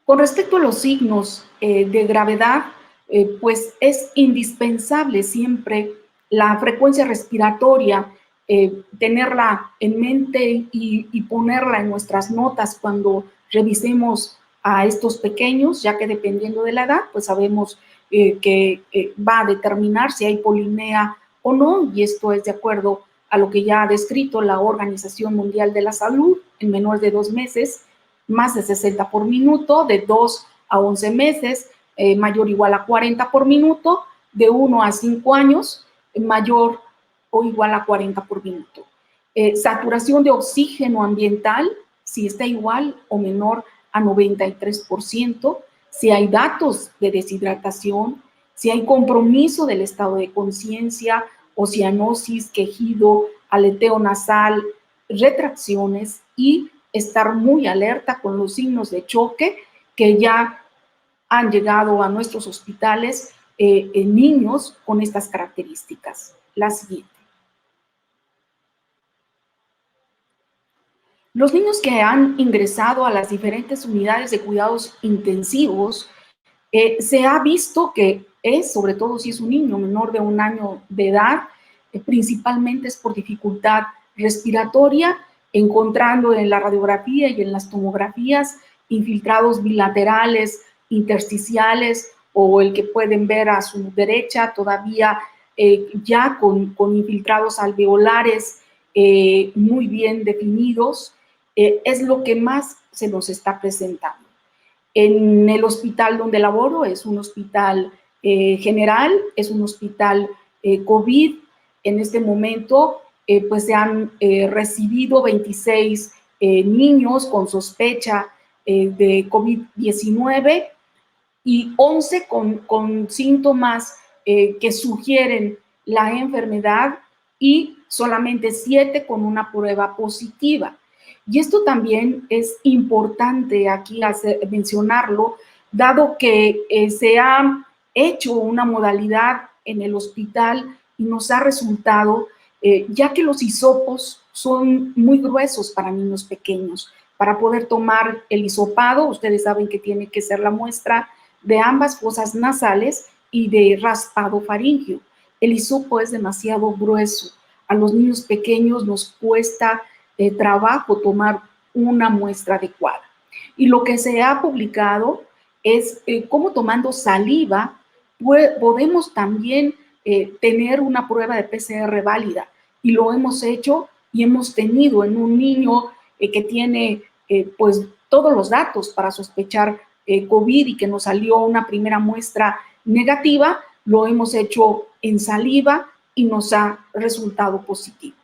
Speaker 5: Con respecto a los signos de gravedad, pues es indispensable siempre la frecuencia respiratoria, tenerla en mente y ponerla en nuestras notas cuando revisemos a estos pequeños, ya que dependiendo de la edad, pues sabemos que va a determinar si hay polimea o no, y esto es de acuerdo a lo que ya ha descrito la Organización Mundial de la Salud. En menores de 2 meses, más de 60 por minuto, de 2 a 11 meses, mayor o igual a 40 por minuto, de 1 a 5 años, mayor o igual a 40 por minuto. Saturación de oxígeno ambiental, si está igual o menor a 93%, si hay datos de deshidratación, si hay compromiso del estado de conciencia, o cianosis, quejido, aleteo nasal, retracciones, y estar muy alerta con los signos de choque que ya han llegado a nuestros hospitales en niños con estas características. La siguiente. Los niños que han ingresado a las diferentes unidades de cuidados intensivos, se ha visto que sobre todo si es un niño menor de 1 año de edad, principalmente es por dificultad respiratoria, encontrando en la radiografía y en las tomografías infiltrados bilaterales, intersticiales, o el que pueden ver a su derecha todavía ya con infiltrados alveolares muy bien definidos, es lo que más se nos está presentando. En el hospital donde laboro, es un hospital general, es un hospital COVID. En este momento, pues se han recibido 26 niños con sospecha de COVID-19 y 11 con síntomas que sugieren la enfermedad y solamente 7 con una prueba positiva. Y esto también es importante aquí mencionarlo, dado que se ha hecho una modalidad en el hospital y nos ha resultado, ya que los hisopos son muy gruesos para niños pequeños. Para poder tomar el hisopado, ustedes saben que tiene que ser la muestra de ambas fosas nasales y de raspado faríngeo. El hisopo es demasiado grueso. A los niños pequeños nos cuesta trabajo tomar una muestra adecuada. Y lo que se ha publicado es cómo tomando saliva podemos también tener una prueba de PCR válida. Y lo hemos hecho y hemos tenido en un niño que tiene pues todos los datos para sospechar COVID y que nos salió una primera muestra negativa, lo hemos hecho en saliva y nos ha resultado positivo.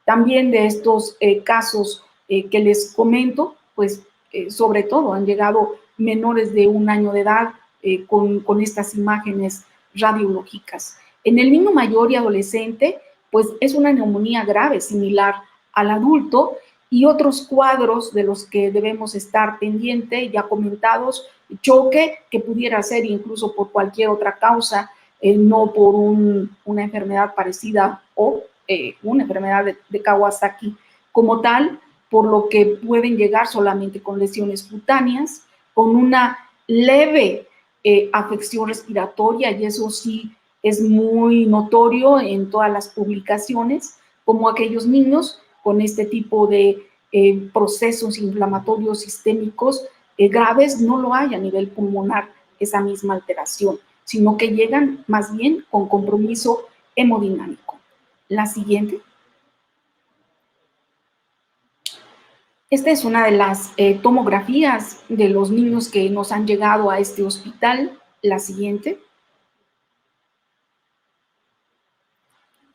Speaker 5: También de estos casos que les comento, pues sobre todo han llegado menores de 1 año de edad con estas imágenes radiológicas. En el niño mayor y adolescente, pues es una neumonía grave similar al adulto y otros cuadros de los que debemos estar pendientes, ya comentados, choque que pudiera ser incluso por cualquier otra causa, no por una enfermedad parecida o una enfermedad de Kawasaki como tal, por lo que pueden llegar solamente con lesiones cutáneas, con una leve afección respiratoria, y eso sí es muy notorio en todas las publicaciones, como aquellos niños con este tipo de procesos inflamatorios sistémicos graves no lo hay a nivel pulmonar esa misma alteración, sino que llegan más bien con compromiso hemodinámico. La siguiente. Esta es una de las tomografías de los niños que nos han llegado a este hospital. La siguiente.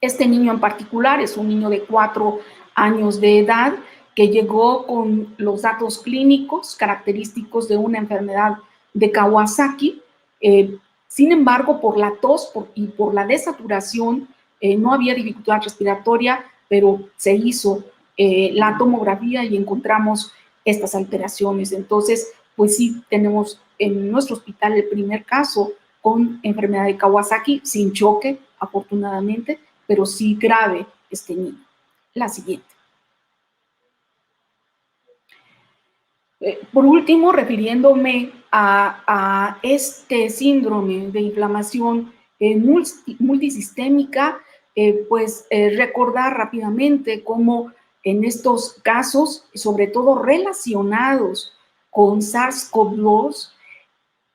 Speaker 5: Este niño en particular es un niño de 4 años de edad que llegó con los datos clínicos característicos de una enfermedad de Kawasaki. Sin embargo, por la tos y por la desaturación, no había dificultad respiratoria, pero se hizo la tomografía y encontramos estas alteraciones. Entonces, pues sí, tenemos en nuestro hospital el primer caso con enfermedad de Kawasaki, sin choque, afortunadamente, pero sí grave este niño. La siguiente. Por último, refiriéndome a este síndrome de inflamación multisistémica, recordar rápidamente cómo en estos casos, sobre todo relacionados con SARS-CoV-2,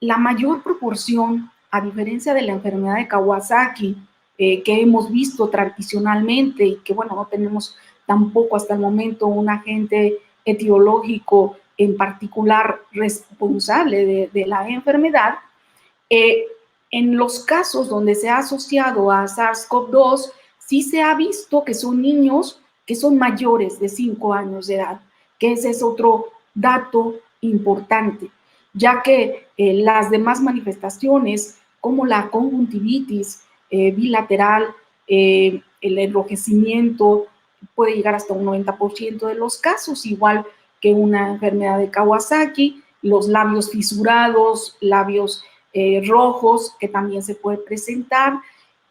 Speaker 5: la mayor proporción, a diferencia de la enfermedad de Kawasaki, que hemos visto tradicionalmente y que, bueno, no tenemos tampoco hasta el momento un agente etiológico en particular responsable de la enfermedad, en los casos donde se ha asociado a SARS-CoV-2, sí se ha visto que son niños que son mayores de 5 años de edad, que ese es otro dato importante, ya que las demás manifestaciones, como la conjuntivitis bilateral, el enrojecimiento, puede llegar hasta un 90% de los casos, igual que una enfermedad de Kawasaki, los labios fisurados, labios rojos, que también se puede presentar,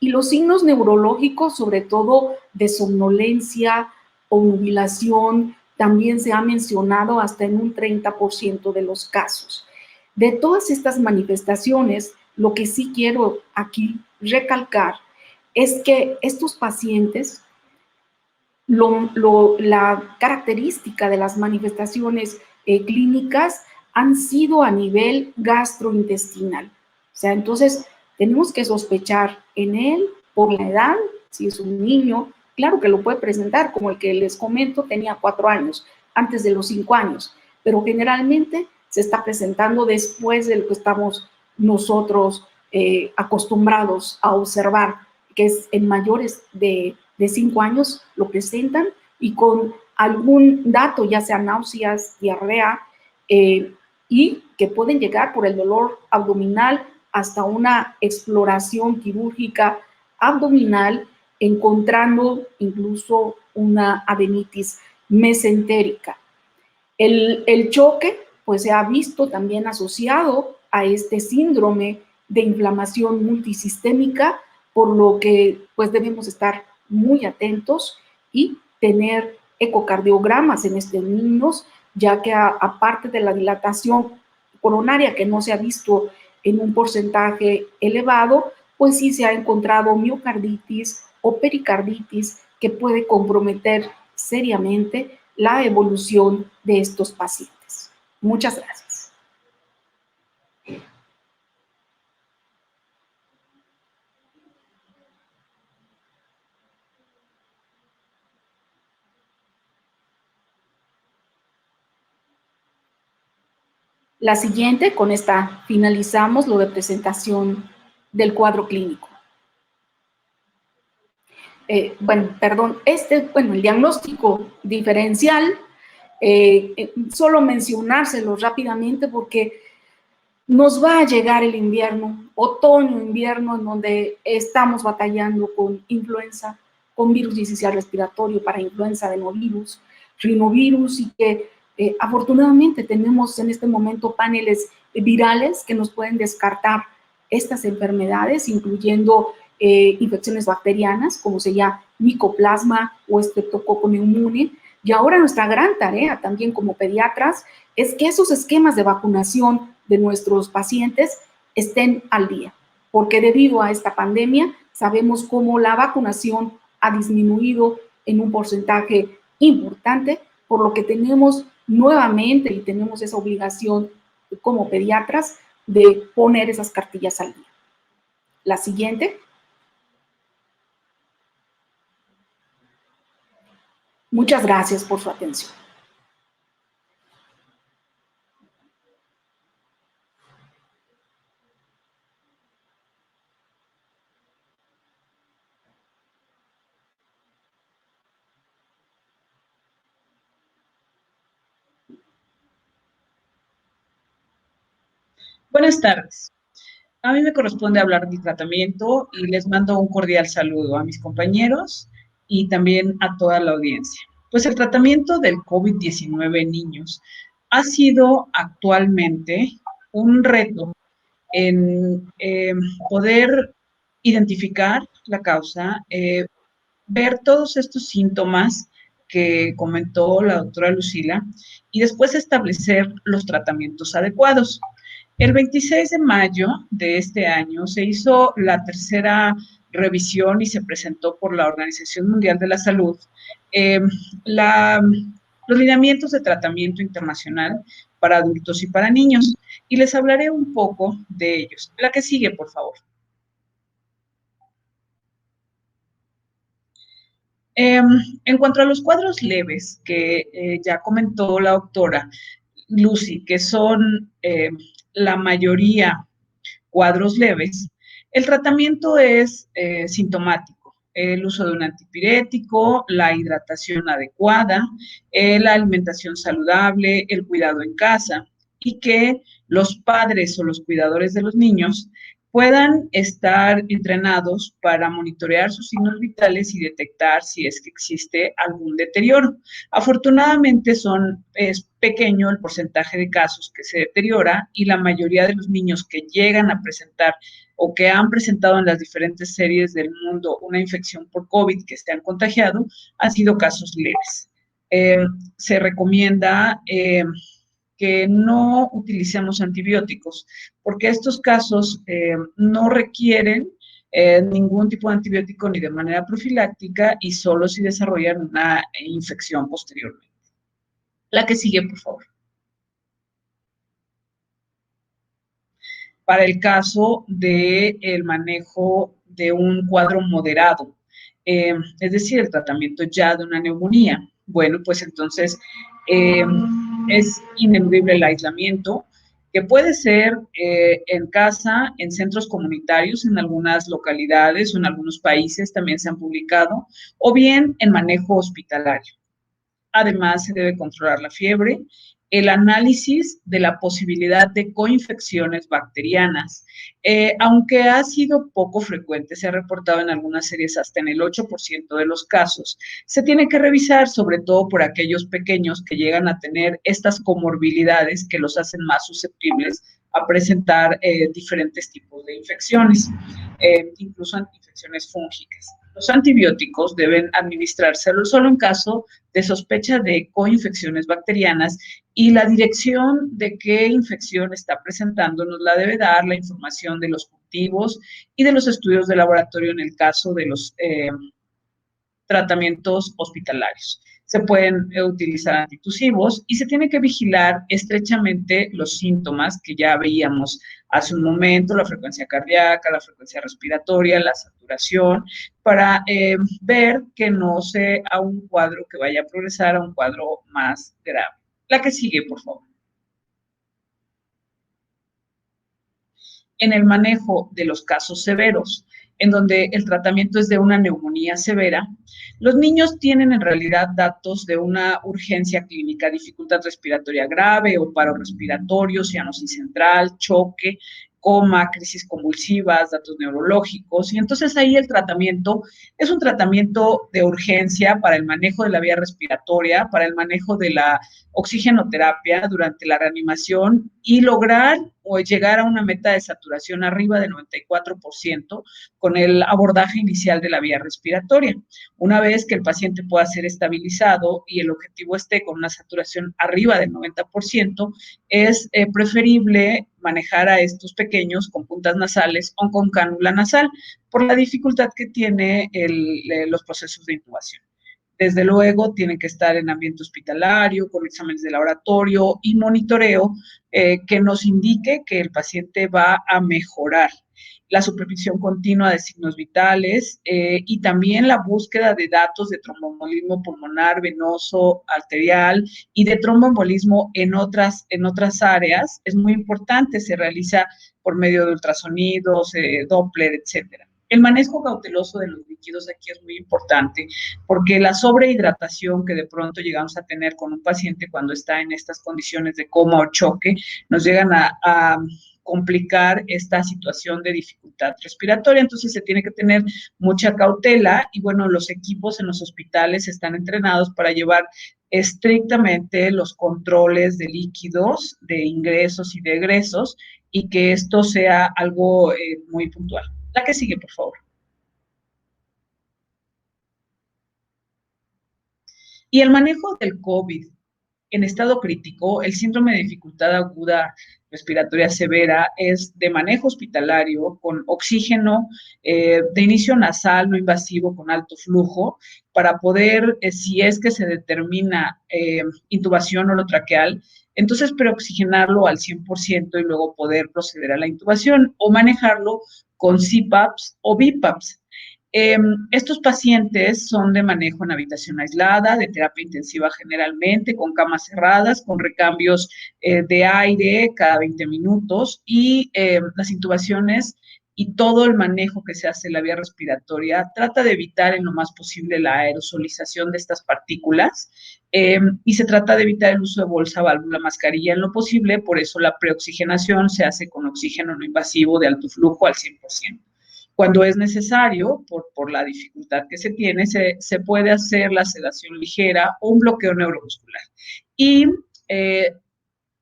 Speaker 5: y los signos neurológicos, sobre todo de somnolencia o nubilación, también se ha mencionado hasta en un 30% de los casos. De todas estas manifestaciones, lo que sí quiero aquí recalcar es que estos pacientes, la característica de las manifestaciones clínicas han sido a nivel gastrointestinal. O sea, entonces tenemos que sospechar en él por la edad, si es un niño, claro que lo puede presentar, como el que les comento, tenía 4 años, antes de los 5 años, pero generalmente se está presentando después de lo que estamos nosotros acostumbrados a observar, que es en mayores de 5 años lo presentan y con algún dato, ya sea náuseas, diarrea, y que pueden llegar por el dolor abdominal hasta una exploración quirúrgica abdominal, encontrando incluso una adenitis mesentérica. El choque, pues se ha visto también asociado a este síndrome de inflamación multisistémica, por lo que pues debemos estar muy atentos y tener ecocardiogramas en estos niños, ya que aparte de la dilatación coronaria que no se ha visto en un porcentaje elevado, pues sí se ha encontrado miocarditis o pericarditis que puede comprometer seriamente la evolución de estos pacientes. Muchas gracias. La siguiente, con esta finalizamos lo de presentación del cuadro clínico. El diagnóstico diferencial, solo mencionárselo rápidamente porque nos va a llegar el invierno, otoño-invierno, en donde estamos batallando con influenza, con virus incisional respiratorio, para influenza, adenovirus, rinovirus, y que afortunadamente tenemos en este momento paneles virales que nos pueden descartar estas enfermedades, incluyendo infecciones bacterianas, como sería Mycoplasma o Streptococcus pneumoniae. Y ahora nuestra gran tarea también como pediatras es que esos esquemas de vacunación de nuestros pacientes estén al día. porque debido a esta pandemia sabemos cómo la vacunación ha disminuido en un porcentaje importante, por lo que tenemos nuevamente y tenemos esa obligación como pediatras de poner esas cartillas al día. La siguiente. Muchas gracias por su atención.
Speaker 6: Buenas tardes. A mí me corresponde hablar del tratamiento y les mando un cordial saludo a mis compañeros y también a toda la audiencia. Pues el tratamiento del COVID-19 en niños ha sido actualmente un reto en poder identificar la causa, ver todos estos síntomas que comentó la doctora Lucila y después establecer los tratamientos adecuados. El 26 de mayo de este año se hizo la tercera revisión y se presentó por la Organización Mundial de la Salud los lineamientos de tratamiento internacional para adultos y para niños. Y les hablaré un poco de ellos. La que sigue, por favor. En cuanto a los cuadros leves, que ya comentó la doctora Lucy, que son la mayoría cuadros leves, el tratamiento es sintomático. El uso de un antipirético, la hidratación adecuada, la alimentación saludable, el cuidado en casa y que los padres o los cuidadores de los niños puedan estar entrenados para monitorear sus signos vitales y detectar si es que existe algún deterioro. Afortunadamente es pequeño el porcentaje de casos que se deteriora y la mayoría de los niños que llegan a presentar o que han presentado en las diferentes series del mundo una infección por COVID que se han contagiado, han sido casos leves. Se recomienda que no utilicemos antibióticos, porque estos casos no requieren ningún tipo de antibiótico ni de manera profiláctica y solo si desarrollan una infección posteriormente. La que sigue, por favor. Para el caso del manejo de un cuadro moderado, es decir, el tratamiento ya de una neumonía. Bueno, pues entonces es ineludible el aislamiento, que puede ser en casa, en centros comunitarios, en algunas localidades o en algunos países también se han publicado, o bien en manejo hospitalario. Además, se debe controlar la fiebre, el análisis de la posibilidad de coinfecciones bacterianas. Aunque ha sido poco frecuente, se ha reportado en algunas series hasta en el 8% de los casos, se tiene que revisar sobre todo por aquellos pequeños que llegan a tener estas comorbilidades que los hacen más susceptibles a presentar diferentes tipos de infecciones, incluso infecciones fúngicas. Los antibióticos deben administrárselo solo en caso de sospecha de coinfecciones bacterianas y la dirección de qué infección está presentando nos la debe dar la información de los cultivos y de los estudios de laboratorio en el caso de los tratamientos hospitalarios. Se pueden utilizar antitusivos y se tiene que vigilar estrechamente los síntomas que ya veíamos hace un momento, la frecuencia cardíaca, la frecuencia respiratoria, la saturación, para ver que no sea un cuadro que vaya a progresar a un cuadro más grave. La que sigue, por favor. En el manejo de los casos severos, en donde el tratamiento es de una neumonía severa, los niños tienen en realidad datos de una urgencia clínica, dificultad respiratoria grave o paro respiratorio, cianosis central, choque, coma, crisis convulsivas, datos neurológicos, y entonces ahí el tratamiento es un tratamiento de urgencia para el manejo de la vía respiratoria, para el manejo de la oxigenoterapia durante la reanimación y lograr o llegar a una meta de saturación arriba del 94% con el abordaje inicial de la vía respiratoria. Una vez que el paciente pueda ser estabilizado y el objetivo esté con una saturación arriba del 90%, es preferible manejar a estos pequeños con puntas nasales o con cánula nasal, por la dificultad que tiene los procesos de intubación. Desde luego, tienen que estar en ambiente hospitalario, con exámenes de laboratorio y monitoreo que nos indique que el paciente va a mejorar. La supervisión continua de signos vitales y también la búsqueda de datos de tromboembolismo pulmonar, venoso, arterial y de tromboembolismo en otras áreas es muy importante. Se realiza por medio de ultrasonidos, Doppler, etcétera. El manejo cauteloso de los líquidos aquí es muy importante porque la sobrehidratación que de pronto llegamos a tener con un paciente cuando está en estas condiciones de coma o choque nos llegan a complicar esta situación de dificultad respiratoria. Entonces se tiene que tener mucha cautela y bueno, los equipos en los hospitales están entrenados para llevar estrictamente los controles de líquidos, de ingresos y de egresos y que esto sea algo muy puntual. La que sigue, por favor. Y el manejo del COVID en estado crítico, el síndrome de dificultad aguda respiratoria severa es de manejo hospitalario con oxígeno de inicio nasal no invasivo con alto flujo para poder, si es que se determina intubación orotraqueal, entonces preoxigenarlo al 100% y luego poder proceder a la intubación o manejarlo con CPAPs o BiPAPs. Estos pacientes son de manejo en habitación aislada, de terapia intensiva generalmente, con camas cerradas, con recambios de aire cada 20 minutos y las intubaciones y todo el manejo que se hace en la vía respiratoria trata de evitar en lo más posible la aerosolización de estas partículas y se trata de evitar el uso de bolsa, válvula, mascarilla en lo posible, por eso la preoxigenación se hace con oxígeno no invasivo de alto flujo al 100%. Cuando es necesario, por la dificultad que se tiene, se puede hacer la sedación ligera o un bloqueo neuromuscular. Y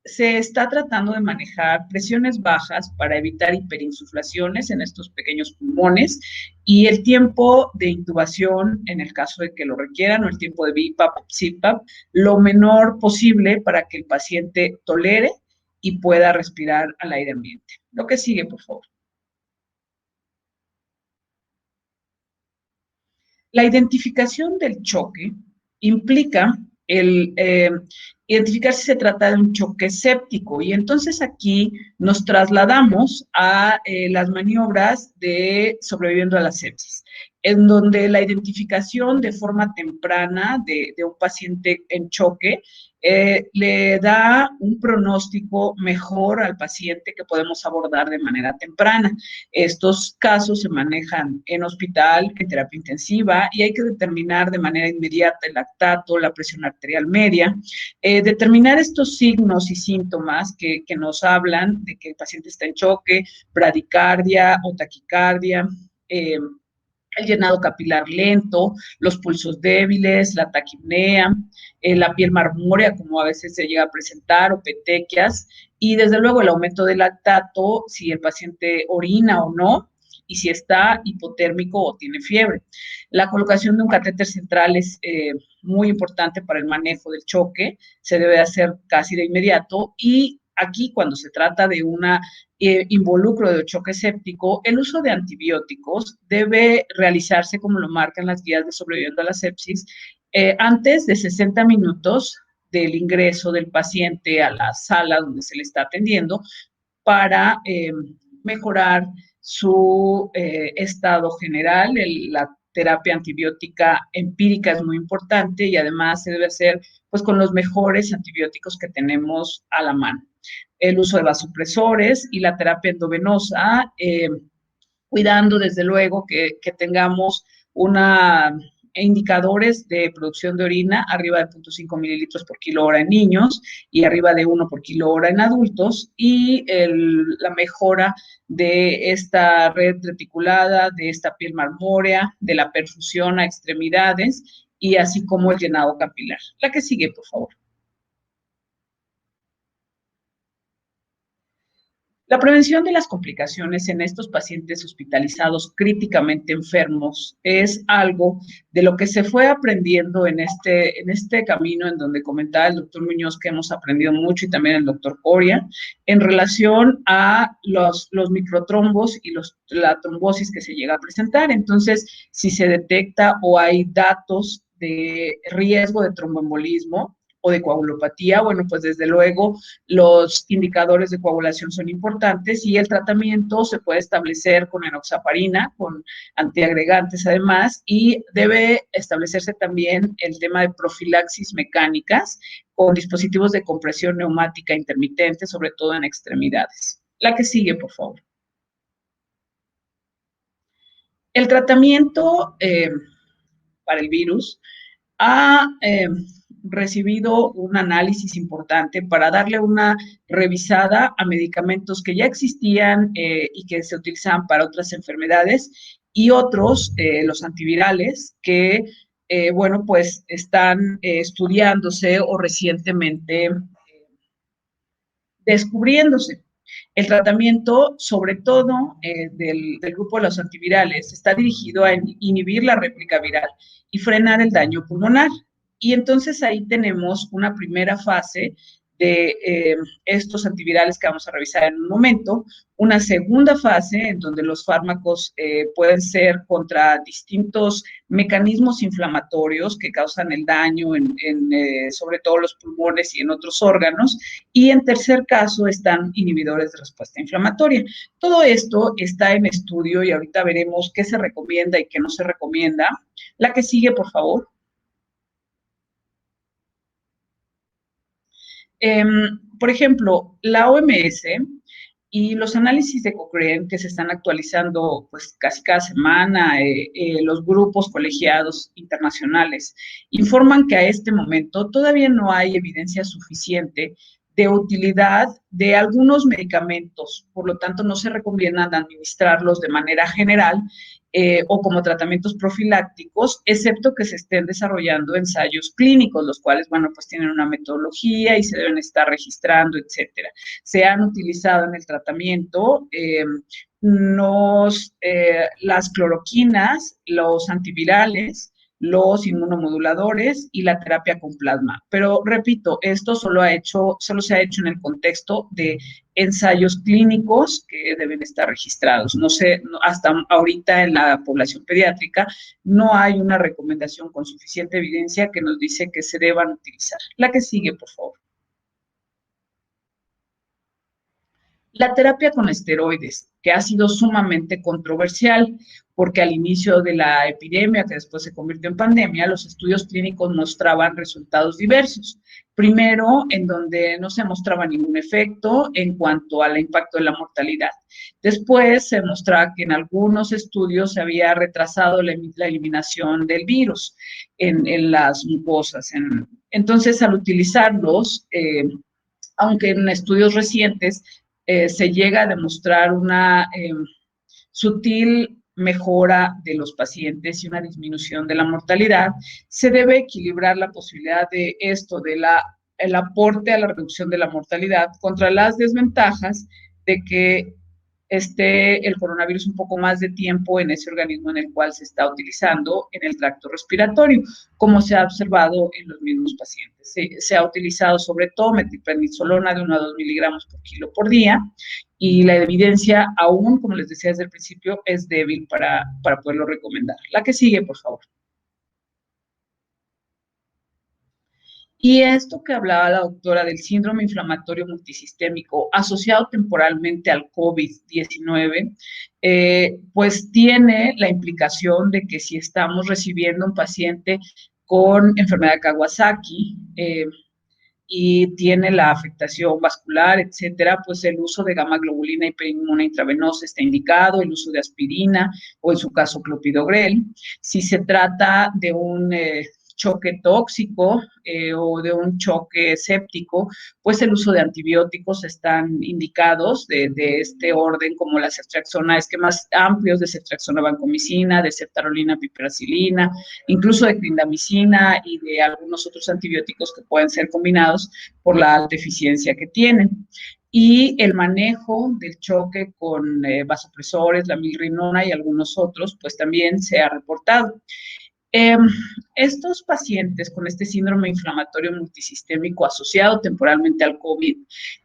Speaker 6: se está tratando de manejar presiones bajas para evitar hiperinsuflaciones en estos pequeños pulmones y el tiempo de intubación, en el caso de que lo requieran, o el tiempo de BiPAP o CPAP, lo menor posible para que el paciente tolere y pueda respirar al aire ambiente. Lo que sigue, por favor. La identificación del choque implica identificar si se trata de un choque séptico y entonces aquí nos trasladamos a las maniobras de sobreviviendo a la sepsis, en donde la identificación de forma temprana de un paciente en choque le da un pronóstico mejor al paciente que podemos abordar de manera temprana. Estos casos se manejan en hospital, en terapia intensiva, y hay que determinar de manera inmediata el lactato, la presión arterial media, determinar estos signos y síntomas que nos hablan de que el paciente está en choque, bradicardia o taquicardia, el llenado capilar lento, los pulsos débiles, la taquipnea, la piel marmórea, como a veces se llega a presentar, o petequias, y desde luego el aumento del lactato, si el paciente orina o no, y si está hipotérmico o tiene fiebre. La colocación de un catéter central es muy importante para el manejo del choque, se debe hacer casi de inmediato, y aquí cuando se trata de una involucro de choque séptico, el uso de antibióticos debe realizarse como lo marcan las guías de sobreviviendo a la sepsis, antes de 60 minutos del ingreso del paciente a la sala donde se le está atendiendo para mejorar su estado general. La terapia antibiótica empírica es muy importante y además se debe hacer pues con los mejores antibióticos que tenemos a la mano. El uso de vasopresores y la terapia endovenosa, cuidando desde luego que tengamos indicadores de producción de orina arriba de 0.5 mililitros por kilo hora en niños y arriba de 1 por kilo hora en adultos, y la mejora de esta red reticulada, de esta piel marmórea, de la perfusión a extremidades y así como el llenado capilar. La que sigue, por favor. La prevención de las complicaciones en estos pacientes hospitalizados críticamente enfermos es algo de lo que se fue aprendiendo en este camino, en donde comentaba el doctor Muñoz que hemos aprendido mucho, y también el doctor Coria, en relación a los microtrombos y la trombosis que se llega a presentar. Entonces, si se detecta o hay datos de riesgo de tromboembolismo o de coagulopatía, bueno, pues desde luego los indicadores de coagulación son importantes, y el tratamiento se puede establecer con enoxaparina, con antiagregantes además, y debe establecerse también el tema de profilaxis mecánicas con dispositivos de compresión neumática intermitente, sobre todo en extremidades. La que sigue, por favor. El tratamiento para el virus ha recibido un análisis importante para darle una revisada a medicamentos que ya existían y que se utilizaban para otras enfermedades, y otros, los antivirales, que, bueno, pues están estudiándose o recientemente descubriéndose. El tratamiento, sobre todo del grupo de los antivirales, está dirigido a inhibir la réplica viral y frenar el daño pulmonar. Y entonces ahí tenemos una primera fase de estos antivirales que vamos a revisar en un momento, una segunda fase en donde los fármacos pueden ser contra distintos mecanismos inflamatorios que causan el daño sobre todo los pulmones y en otros órganos, y en tercer caso están inhibidores de respuesta inflamatoria. Todo esto está en estudio y ahorita veremos qué se recomienda y qué no se recomienda. La que sigue, por favor. Por ejemplo, la OMS y los análisis de Cochrane que se están actualizando pues casi cada semana, los grupos colegiados internacionales informan que a este momento todavía no hay evidencia suficiente de utilidad de algunos medicamentos, por lo tanto no se recomiendan administrarlos de manera general o como tratamientos profilácticos, excepto que se estén desarrollando ensayos clínicos, los cuales, bueno, pues tienen una metodología y se deben estar registrando, etcétera. Se han utilizado en el tratamiento las cloroquinas, los antivirales, los inmunomoduladores y la terapia con plasma. Pero repito, esto solo se ha hecho en el contexto de ensayos clínicos que deben estar registrados. No sé, hasta ahorita en la población pediátrica no hay una recomendación con suficiente evidencia que nos dice que se deban utilizar. La que sigue, por favor. La terapia con esteroides, que ha sido sumamente controversial, porque al inicio de la epidemia, que después se convirtió en pandemia, los estudios clínicos mostraban resultados diversos. Primero, en donde no se mostraba ningún efecto en cuanto al impacto de la mortalidad. Después se mostraba que en algunos estudios se había retrasado la eliminación del virus en las mucosas. Entonces, al utilizarlos, aunque en estudios recientes se llega a demostrar una sutil mejora de los pacientes y una disminución de la mortalidad, se debe equilibrar la posibilidad de esto, el aporte a la reducción de la mortalidad contra las desventajas de que esté el coronavirus un poco más de tiempo en ese organismo en el cual se está utilizando en el tracto respiratorio, como se ha observado en los mismos pacientes. Se ha utilizado sobre todo metilprednisolona de 1 a 2 miligramos por kilo por día, y la evidencia aún, como les decía desde el principio, es débil para poderlo recomendar. La que sigue, por favor. Y esto que hablaba la doctora del síndrome inflamatorio multisistémico asociado temporalmente al COVID-19, pues tiene la implicación de que si estamos recibiendo un paciente con enfermedad de Kawasaki y tiene la afectación vascular, etcétera, pues el uso de gamma globulina hiperinmune intravenosa está indicado, el uso de aspirina o en su caso clopidogrel. Si se trata de un choque tóxico o de un choque séptico, pues el uso de antibióticos están indicados de este orden, como la ceftriaxona, esquemas amplios de ceftriaxona vancomicina, de ceftarolina piperacilina, incluso de clindamicina y de algunos otros antibióticos que pueden ser combinados por la alta eficiencia que tienen. y el manejo del choque con vasopresores, la milrinona y algunos otros, pues también se ha reportado. Estos pacientes con este síndrome inflamatorio multisistémico asociado temporalmente al COVID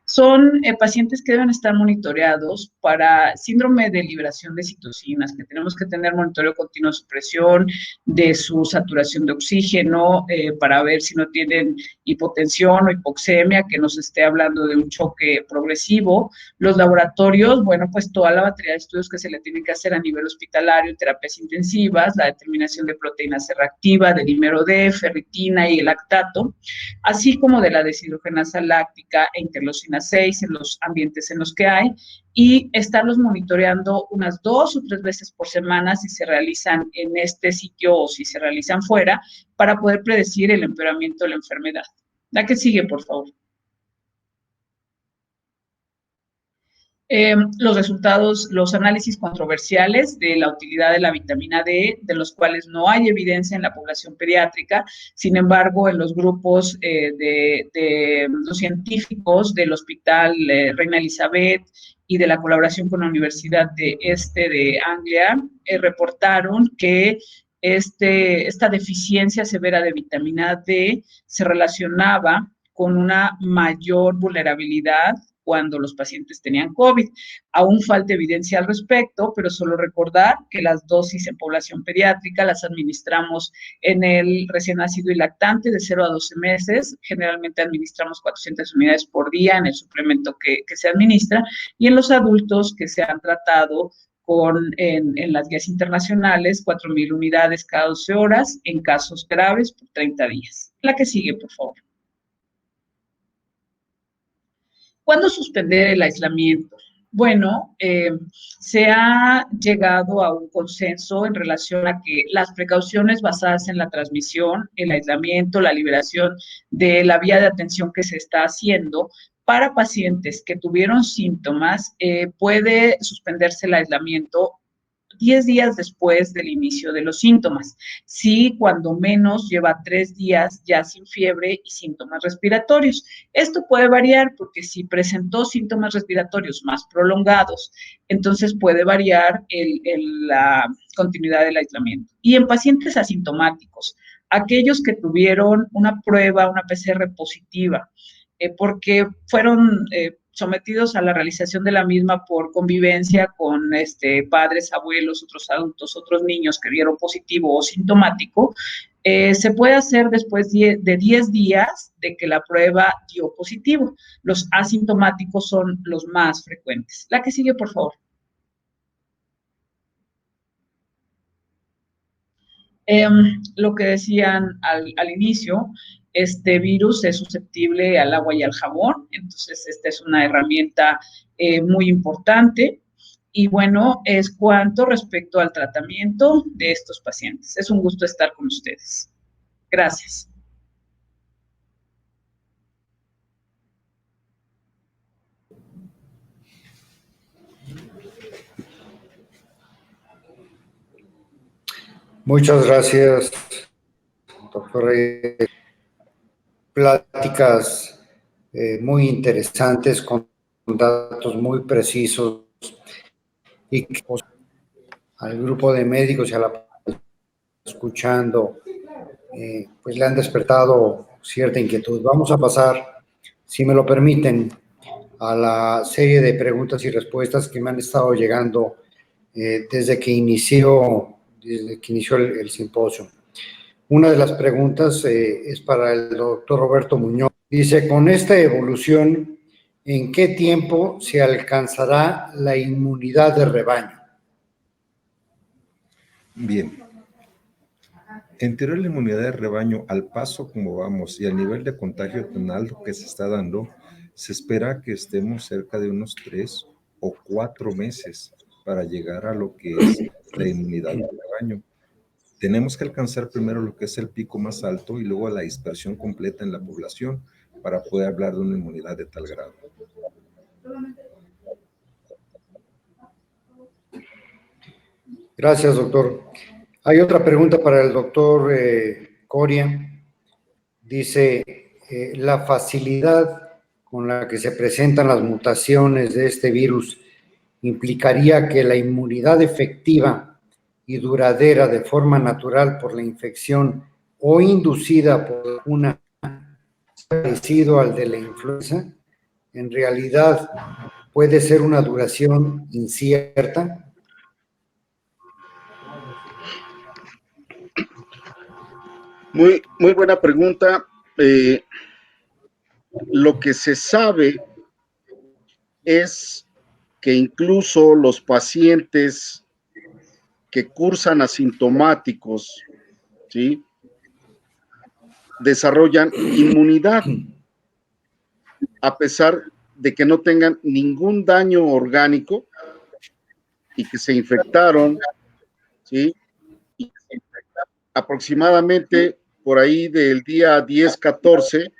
Speaker 6: son pacientes que deben estar monitoreados para síndrome de liberación de citocinas, que tenemos que tener monitoreo continuo de su presión, de su saturación de oxígeno, para ver si no tienen hipotensión o hipoxemia, que nos esté hablando de un choque progresivo. Los laboratorios, bueno, pues toda la batería de estudios que se le tienen que hacer a nivel hospitalario, terapias intensivas, la determinación de proteína C reactiva, de dímero D, ferritina y el lactato, así como de la deshidrogenasa láctica e interleucina 6 en los ambientes en los que hay, y estarlos monitoreando unas 2 o 3 veces por semana si se realizan en este sitio o si se realizan fuera, para poder predecir el empeoramiento de la enfermedad. La que sigue, por favor. Los resultados, los análisis controversiales de la utilidad de la vitamina D, de los cuales no hay evidencia en la población pediátrica. Sin embargo, en los grupos de los científicos del Hospital Reina Elizabeth y de la colaboración con la Universidad de Anglia, reportaron que esta deficiencia severa de vitamina D se relacionaba con una mayor vulnerabilidad cuando los pacientes tenían COVID. Aún falta evidencia al respecto, pero solo recordar que las dosis en población pediátrica las administramos en el recién nacido y lactante de 0 a 12 meses. Generalmente administramos 400 unidades por día en el suplemento que se administra, y en los adultos que se han tratado en las guías internacionales, 4,000 unidades cada 12 horas en casos graves por 30 días. La que sigue, por favor. ¿Cuándo suspender el aislamiento? Bueno, se ha llegado a un consenso en relación a que las precauciones basadas en la transmisión, el aislamiento, la liberación de la vía de atención que se está haciendo para pacientes que tuvieron síntomas, puede suspenderse el aislamiento 10 días después del inicio de los síntomas. Sí, cuando menos lleva 3 días ya sin fiebre y síntomas respiratorios. Esto puede variar porque si presentó síntomas respiratorios más prolongados, entonces puede variar la continuidad del aislamiento. Y en pacientes asintomáticos, aquellos que tuvieron una prueba, una PCR positiva, porque fueron sometidos a la realización de la misma por convivencia con padres, abuelos, otros adultos, otros niños que dieron positivo o sintomático, se puede hacer después de 10 días de que la prueba dio positivo. Los asintomáticos son los más frecuentes. La que sigue, por favor. Lo que decían al inicio, este virus es susceptible al agua y al jabón, entonces esta es una herramienta muy importante. Y bueno, es cuanto respecto al tratamiento de estos pacientes. Es un gusto estar con ustedes. Gracias.
Speaker 1: Muchas gracias, doctor. Pláticas muy interesantes con datos muy precisos y que al grupo de médicos y a la escuchando pues le han despertado cierta inquietud. Vamos a pasar, si me lo permiten, a la serie de preguntas y respuestas que me han estado llegando desde que inició el simposio. Una de las preguntas es para el doctor Roberto Muñoz. Dice, con esta evolución, ¿en qué tiempo se alcanzará la inmunidad de rebaño?
Speaker 3: Bien. En teoría, la inmunidad de rebaño, al paso como vamos y al nivel de contagio tan alto que se está dando, se espera que estemos cerca de unos 3 o 4 meses para llegar a lo que es la inmunidad de rebaño. Tenemos que alcanzar primero lo que es el pico más alto y luego la dispersión completa en la población para poder hablar de una inmunidad de tal grado.
Speaker 1: Gracias, doctor. Hay otra pregunta para el doctor Coria. Dice, la facilidad con la que se presentan las mutaciones de este virus implicaría que la inmunidad efectiva y duradera de forma natural por la infección o inducida por una parecido al de la influenza, en realidad puede ser una duración incierta.
Speaker 4: Muy buena pregunta. Lo que se sabe es que incluso los pacientes que cursan asintomáticos, ¿sí?, desarrollan inmunidad a pesar de que no tengan ningún daño orgánico y que se infectaron, ¿sí? Aproximadamente por ahí del día 10, 14,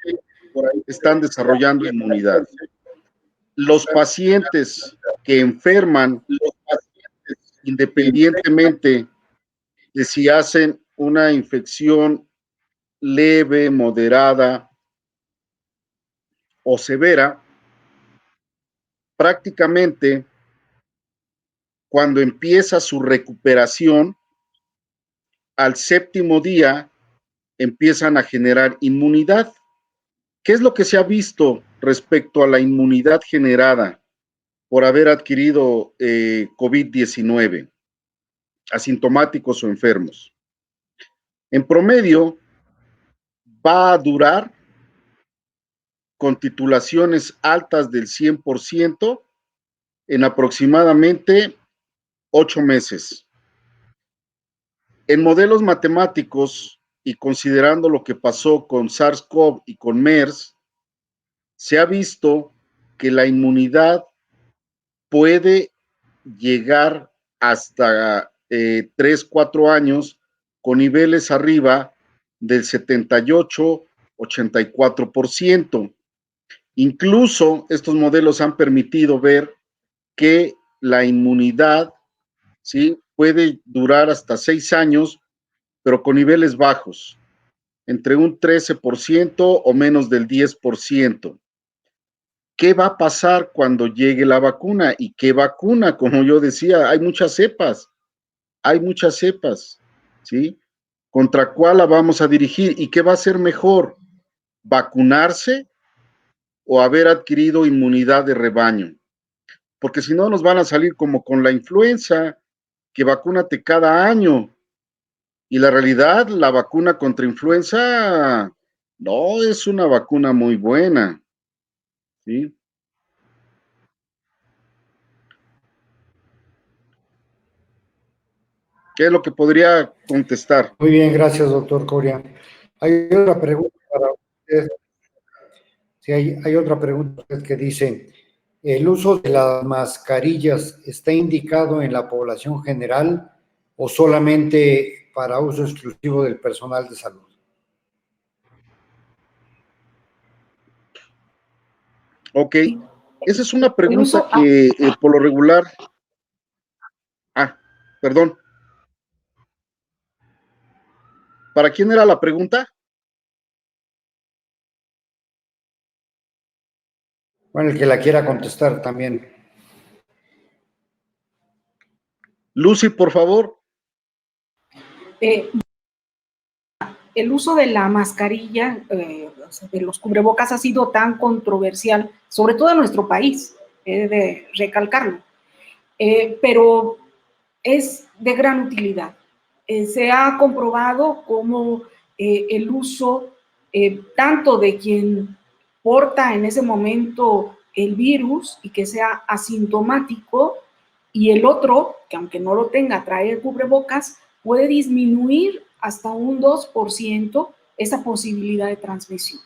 Speaker 4: por ahí están desarrollando inmunidad. Los pacientes que enferman, independientemente de si hacen una infección leve, moderada o severa, prácticamente cuando empieza su recuperación, al 7º día empiezan a generar inmunidad. ¿Qué es lo que se ha visto respecto a la inmunidad generada por haber adquirido COVID-19, asintomáticos o enfermos? En promedio, va a durar con titulaciones altas del 100% en aproximadamente 8 meses. En modelos matemáticos y considerando lo que pasó con SARS-CoV y con MERS, se ha visto que la inmunidad puede llegar hasta 3, 4 años con niveles arriba del 78, 84%. Incluso estos modelos han permitido ver que la inmunidad, ¿sí?, puede durar hasta 6 años, pero con niveles bajos, entre un 13% o menos del 10%. ¿Qué va a pasar cuando llegue la vacuna? ¿Y qué vacuna? Como yo decía, hay muchas cepas, ¿sí? ¿Contra cuál la vamos a dirigir? ¿Y qué va a ser mejor? ¿Vacunarse o haber adquirido inmunidad de rebaño? Porque si no nos van a salir como con la influenza, que vacúnate cada año. Y la realidad, la vacuna contra influenza no es una vacuna muy buena, ¿sí? ¿Qué es lo que podría contestar?
Speaker 1: Muy bien, gracias, doctor Coria. Hay otra pregunta para usted. Sí, hay otra pregunta que dice, ¿el uso de las mascarillas está indicado en la población general o solamente para uso exclusivo del personal de salud?
Speaker 4: Ok, esa es una pregunta
Speaker 5: uso-
Speaker 4: que por lo regular... perdón. ¿Para quién era la pregunta?
Speaker 1: Bueno, el que la quiera contestar también.
Speaker 4: Lucy, por favor.
Speaker 5: El uso de la mascarilla, de los cubrebocas ha sido tan controversial, sobre todo en nuestro país, he de recalcarlo, pero es de gran utilidad. Se ha comprobado como el uso tanto de quien porta en ese momento el virus y que sea asintomático, y el otro, que aunque no lo tenga, trae el cubrebocas, puede disminuir hasta un 2% esa posibilidad de transmisión.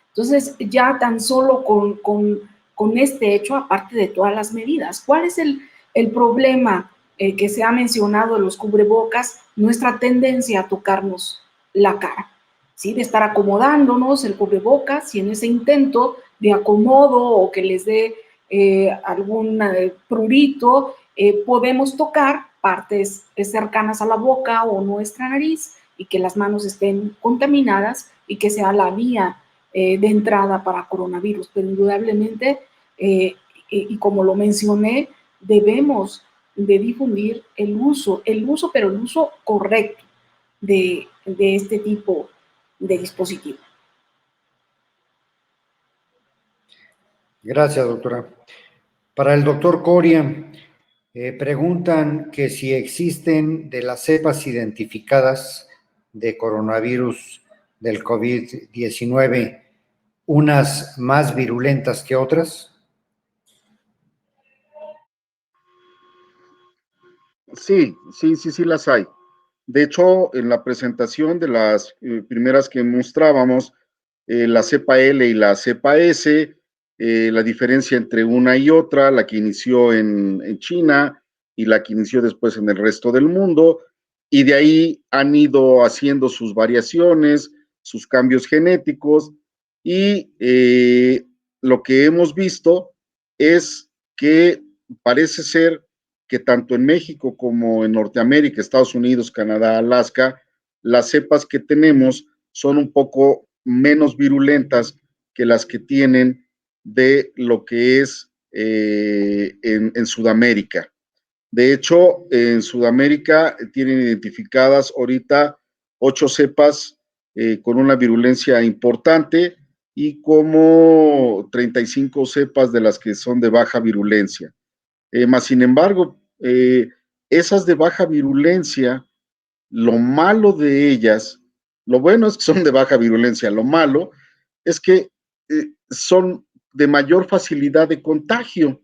Speaker 5: Entonces, ya tan solo con este hecho, aparte de todas las medidas, ¿cuál es el problema que se ha mencionado en los cubrebocas? Nuestra tendencia a tocarnos la cara, ¿sí? De estar acomodándonos el cubrebocas, y en ese intento de acomodo o que les dé algún prurito, podemos tocar partes cercanas a la boca o nuestra nariz y que las manos estén contaminadas y que sea la vía de entrada para coronavirus, pero indudablemente, y como lo mencioné, debemos de difundir el uso, pero el uso correcto de este tipo de dispositivo.
Speaker 1: Gracias, doctora. Para el doctor Coria, preguntan que si existen de las cepas identificadas de coronavirus del COVID-19 unas más virulentas que otras.
Speaker 4: Sí las hay. De hecho, en la presentación de las primeras que mostrábamos, la cepa L y la cepa S, la diferencia entre una y otra, la que inició en China y la que inició después en el resto del mundo, y de ahí han ido haciendo sus variaciones, sus cambios genéticos, y lo que hemos visto es que parece ser que tanto en México como en Norteamérica, Estados Unidos, Canadá, Alaska, las cepas que tenemos son un poco menos virulentas que las que tienen de lo que es en Sudamérica. De hecho, en Sudamérica tienen identificadas ahorita 8 cepas con una virulencia importante y como 35 cepas de las que son de baja virulencia. Más sin embargo, esas de baja virulencia, lo malo de ellas, lo bueno es que son de baja virulencia, lo malo es que son de mayor facilidad de contagio.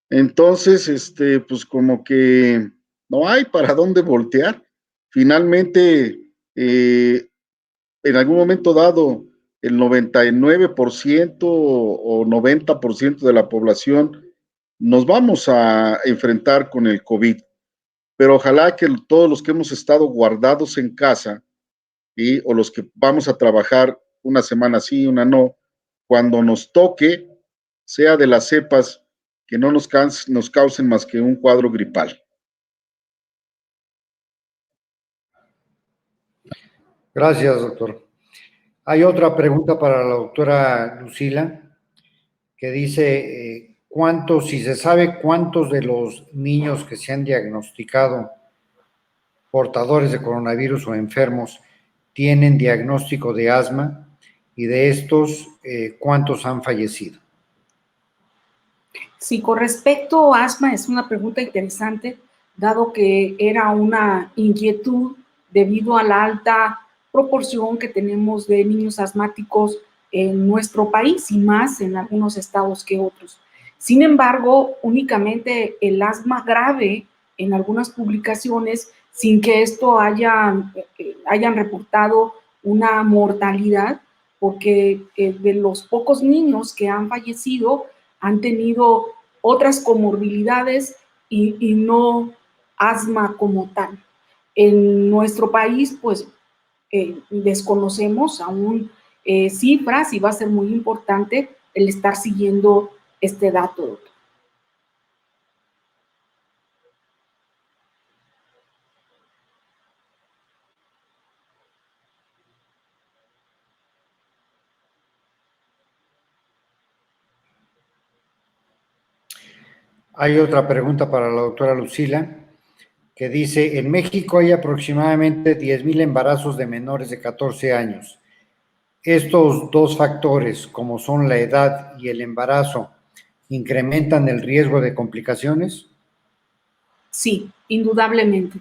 Speaker 4: Entonces, pues como que no hay para dónde voltear. Finalmente, en algún momento dado, el 99% o 90% de la población nos vamos a enfrentar con el COVID, pero ojalá que todos los que hemos estado guardados en casa o los que vamos a trabajar una semana sí, una no, cuando nos toque, sea de las cepas que no nos causen más que un cuadro gripal.
Speaker 1: Gracias, doctor. Hay otra pregunta para la doctora Lucila, que dice, si se sabe cuántos de los niños que se han diagnosticado portadores de coronavirus o enfermos tienen diagnóstico de asma, y de estos, ¿cuántos han fallecido?
Speaker 5: Sí, con respecto a asma, es una pregunta interesante, dado que era una inquietud debido a la alta proporción que tenemos de niños asmáticos en nuestro país y más en algunos estados que otros. Sin embargo, únicamente el asma grave en algunas publicaciones, sin que esto hayan reportado una mortalidad, porque de los pocos niños que han fallecido, han tenido otras comorbilidades y no asma como tal. En nuestro país, pues, desconocemos aún cifras y va a ser muy importante el estar siguiendo este dato, doctor.
Speaker 1: Hay otra pregunta para la doctora Lucila, que dice, en México hay aproximadamente 10,000 embarazos de menores de 14 años. Estos dos factores, como son la edad y el embarazo, ¿incrementan el riesgo de complicaciones?
Speaker 5: Sí, indudablemente.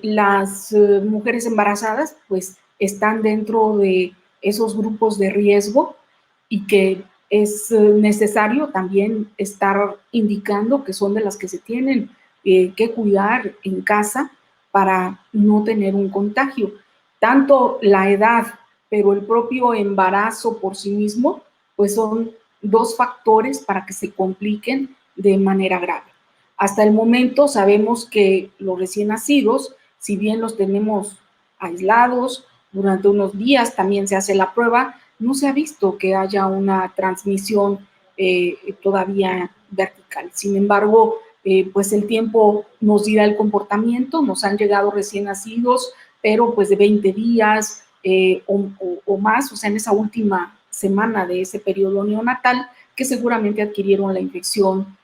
Speaker 5: Las mujeres embarazadas, pues, están dentro de esos grupos de riesgo y que es necesario también estar indicando que son de las que se tienen que cuidar en casa para no tener un contagio. Tanto la edad, pero el propio embarazo por sí mismo, pues son dos factores para que se compliquen de manera grave. Hasta el momento sabemos que los recién nacidos, si bien los tenemos aislados, durante unos días también se hace la prueba, no se ha visto que haya una transmisión todavía vertical. Sin embargo, pues el tiempo nos dirá el comportamiento, nos han llegado recién nacidos, pero pues de 20 días, o más, o sea, en esa última semana de ese periodo neonatal, que seguramente adquirieron la infección,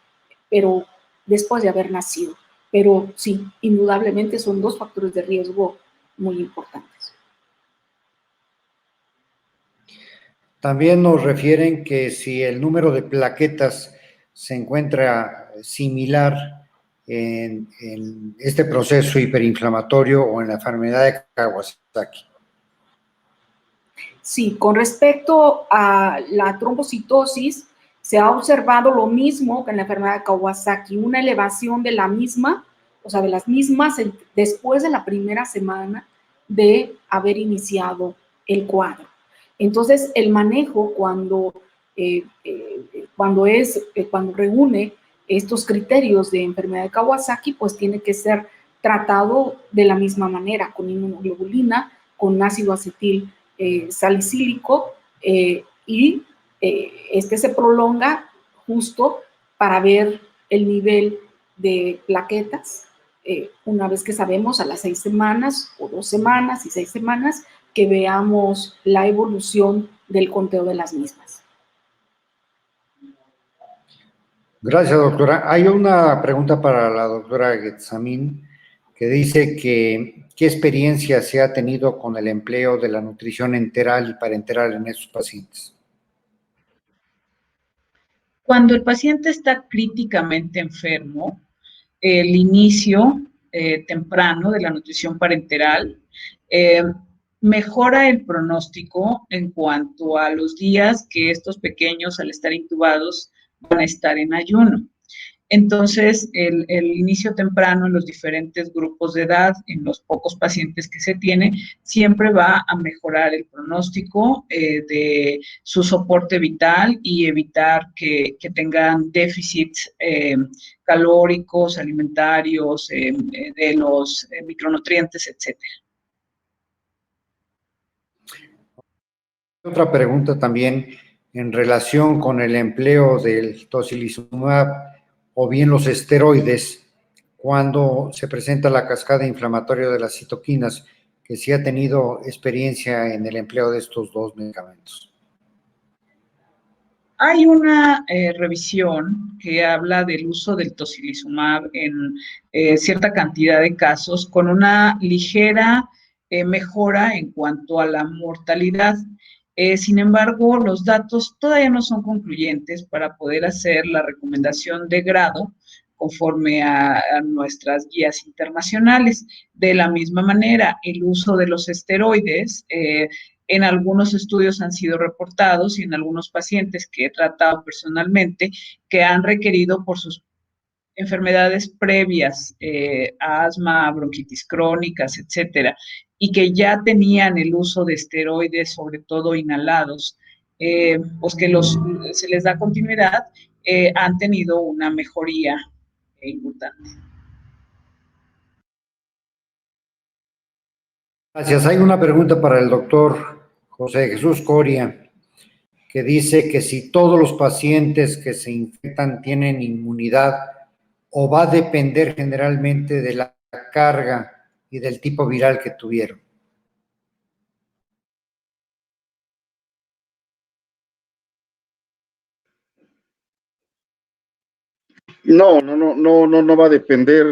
Speaker 5: pero después de haber nacido. Pero sí, indudablemente son dos factores de riesgo muy importantes.
Speaker 1: También nos refieren que si el número de plaquetas se encuentra similar en este proceso hiperinflamatorio o en la enfermedad de Kawasaki.
Speaker 5: Sí, con respecto a la trombocitosis, se ha observado lo mismo que en la enfermedad de Kawasaki, una elevación de la misma, o sea, de las mismas después de la primera semana de haber iniciado el cuadro. Entonces, el manejo cuando reúne estos criterios de enfermedad de Kawasaki, pues tiene que ser tratado de la misma manera, con inmunoglobulina, con ácido acetil salicílico, y este se prolonga justo para ver el nivel de plaquetas, una vez que sabemos a las 6 semanas o 2 semanas y 6 semanas, que veamos la evolución del conteo de las mismas.
Speaker 1: Gracias, doctora. Hay una pregunta para la doctora Getsamín, que dice que qué experiencia se ha tenido con el empleo de la nutrición enteral y parenteral en estos pacientes.
Speaker 6: Cuando el paciente está críticamente enfermo, el inicio temprano de la nutrición parenteral mejora el pronóstico en cuanto a los días que estos pequeños, al estar intubados, van a estar en ayuno. Entonces, el inicio temprano en los diferentes grupos de edad, en los pocos pacientes que se tiene, siempre va a mejorar el pronóstico de su soporte vital y evitar que tengan déficits calóricos, alimentarios, de los micronutrientes, etc.
Speaker 1: Otra pregunta también en relación con el empleo del tocilizumab o bien los esteroides cuando se presenta la cascada inflamatoria de las citoquinas, que sí ha tenido experiencia en el empleo de estos dos medicamentos.
Speaker 6: Hay una revisión que habla del uso del tocilizumab en cierta cantidad de casos con una ligera mejora en cuanto a la mortalidad. Sin embargo, los datos todavía no son concluyentes para poder hacer la recomendación de grado conforme a nuestras guías internacionales. De la misma manera, el uso de los esteroides en algunos estudios han sido reportados y en algunos pacientes que he tratado personalmente que han requerido por sus enfermedades previas, asma, bronquitis crónicas, etcétera, y que ya tenían el uso de esteroides, sobre todo inhalados, pues que se les da continuidad, han tenido una mejoría importante.
Speaker 1: Gracias. Hay una pregunta para el doctor José Jesús Coria, que dice que si todos los pacientes que se infectan tienen inmunidad o va a depender generalmente de la carga y del tipo viral que tuvieron.
Speaker 4: No va a depender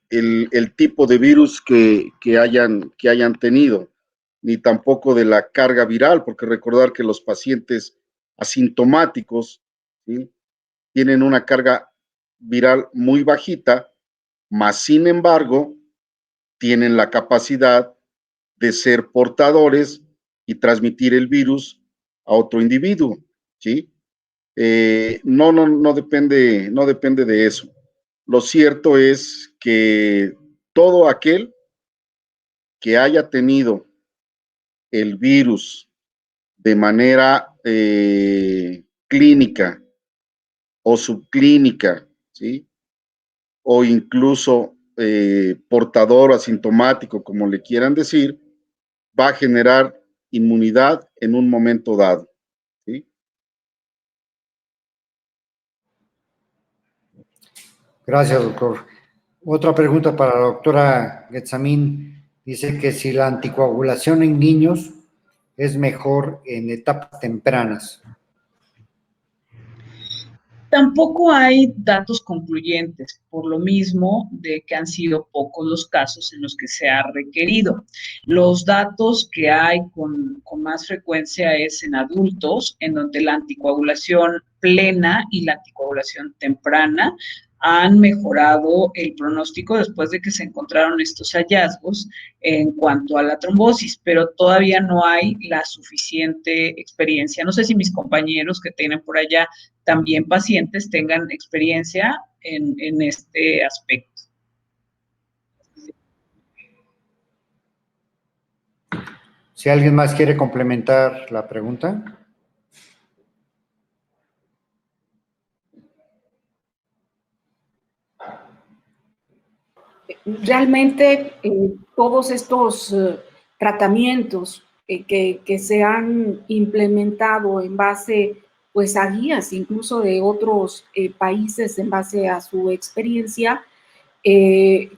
Speaker 4: el tipo de virus que hayan tenido, ni tampoco de la carga viral, porque recordar que los pacientes asintomáticos, ¿sí?, tienen una carga viral muy bajita, mas sin embargo tienen la capacidad de ser portadores y transmitir el virus a otro individuo, ¿sí? No depende de eso. Lo cierto es que todo aquel que haya tenido el virus de manera clínica o subclínica, ¿sí?, o incluso portador asintomático, como le quieran decir, va a generar inmunidad en un momento dado, ¿sí?
Speaker 1: Gracias, doctor. Otra pregunta para la doctora Getsamín. Dice que si la anticoagulación en niños es mejor en etapas tempranas.
Speaker 6: Tampoco hay datos concluyentes, por lo mismo de que han sido pocos los casos en los que se ha requerido. Los datos que hay con más frecuencia es en adultos, en donde la anticoagulación plena y la anticoagulación temprana han mejorado el pronóstico después de que se encontraron estos hallazgos en cuanto a la trombosis, pero todavía no hay la suficiente experiencia. No sé si mis compañeros que tienen por allá también pacientes tengan experiencia en este aspecto.
Speaker 1: Si alguien más quiere complementar la pregunta.
Speaker 5: Realmente todos estos tratamientos que se han implementado en base pues a guías incluso de otros países en base a su experiencia,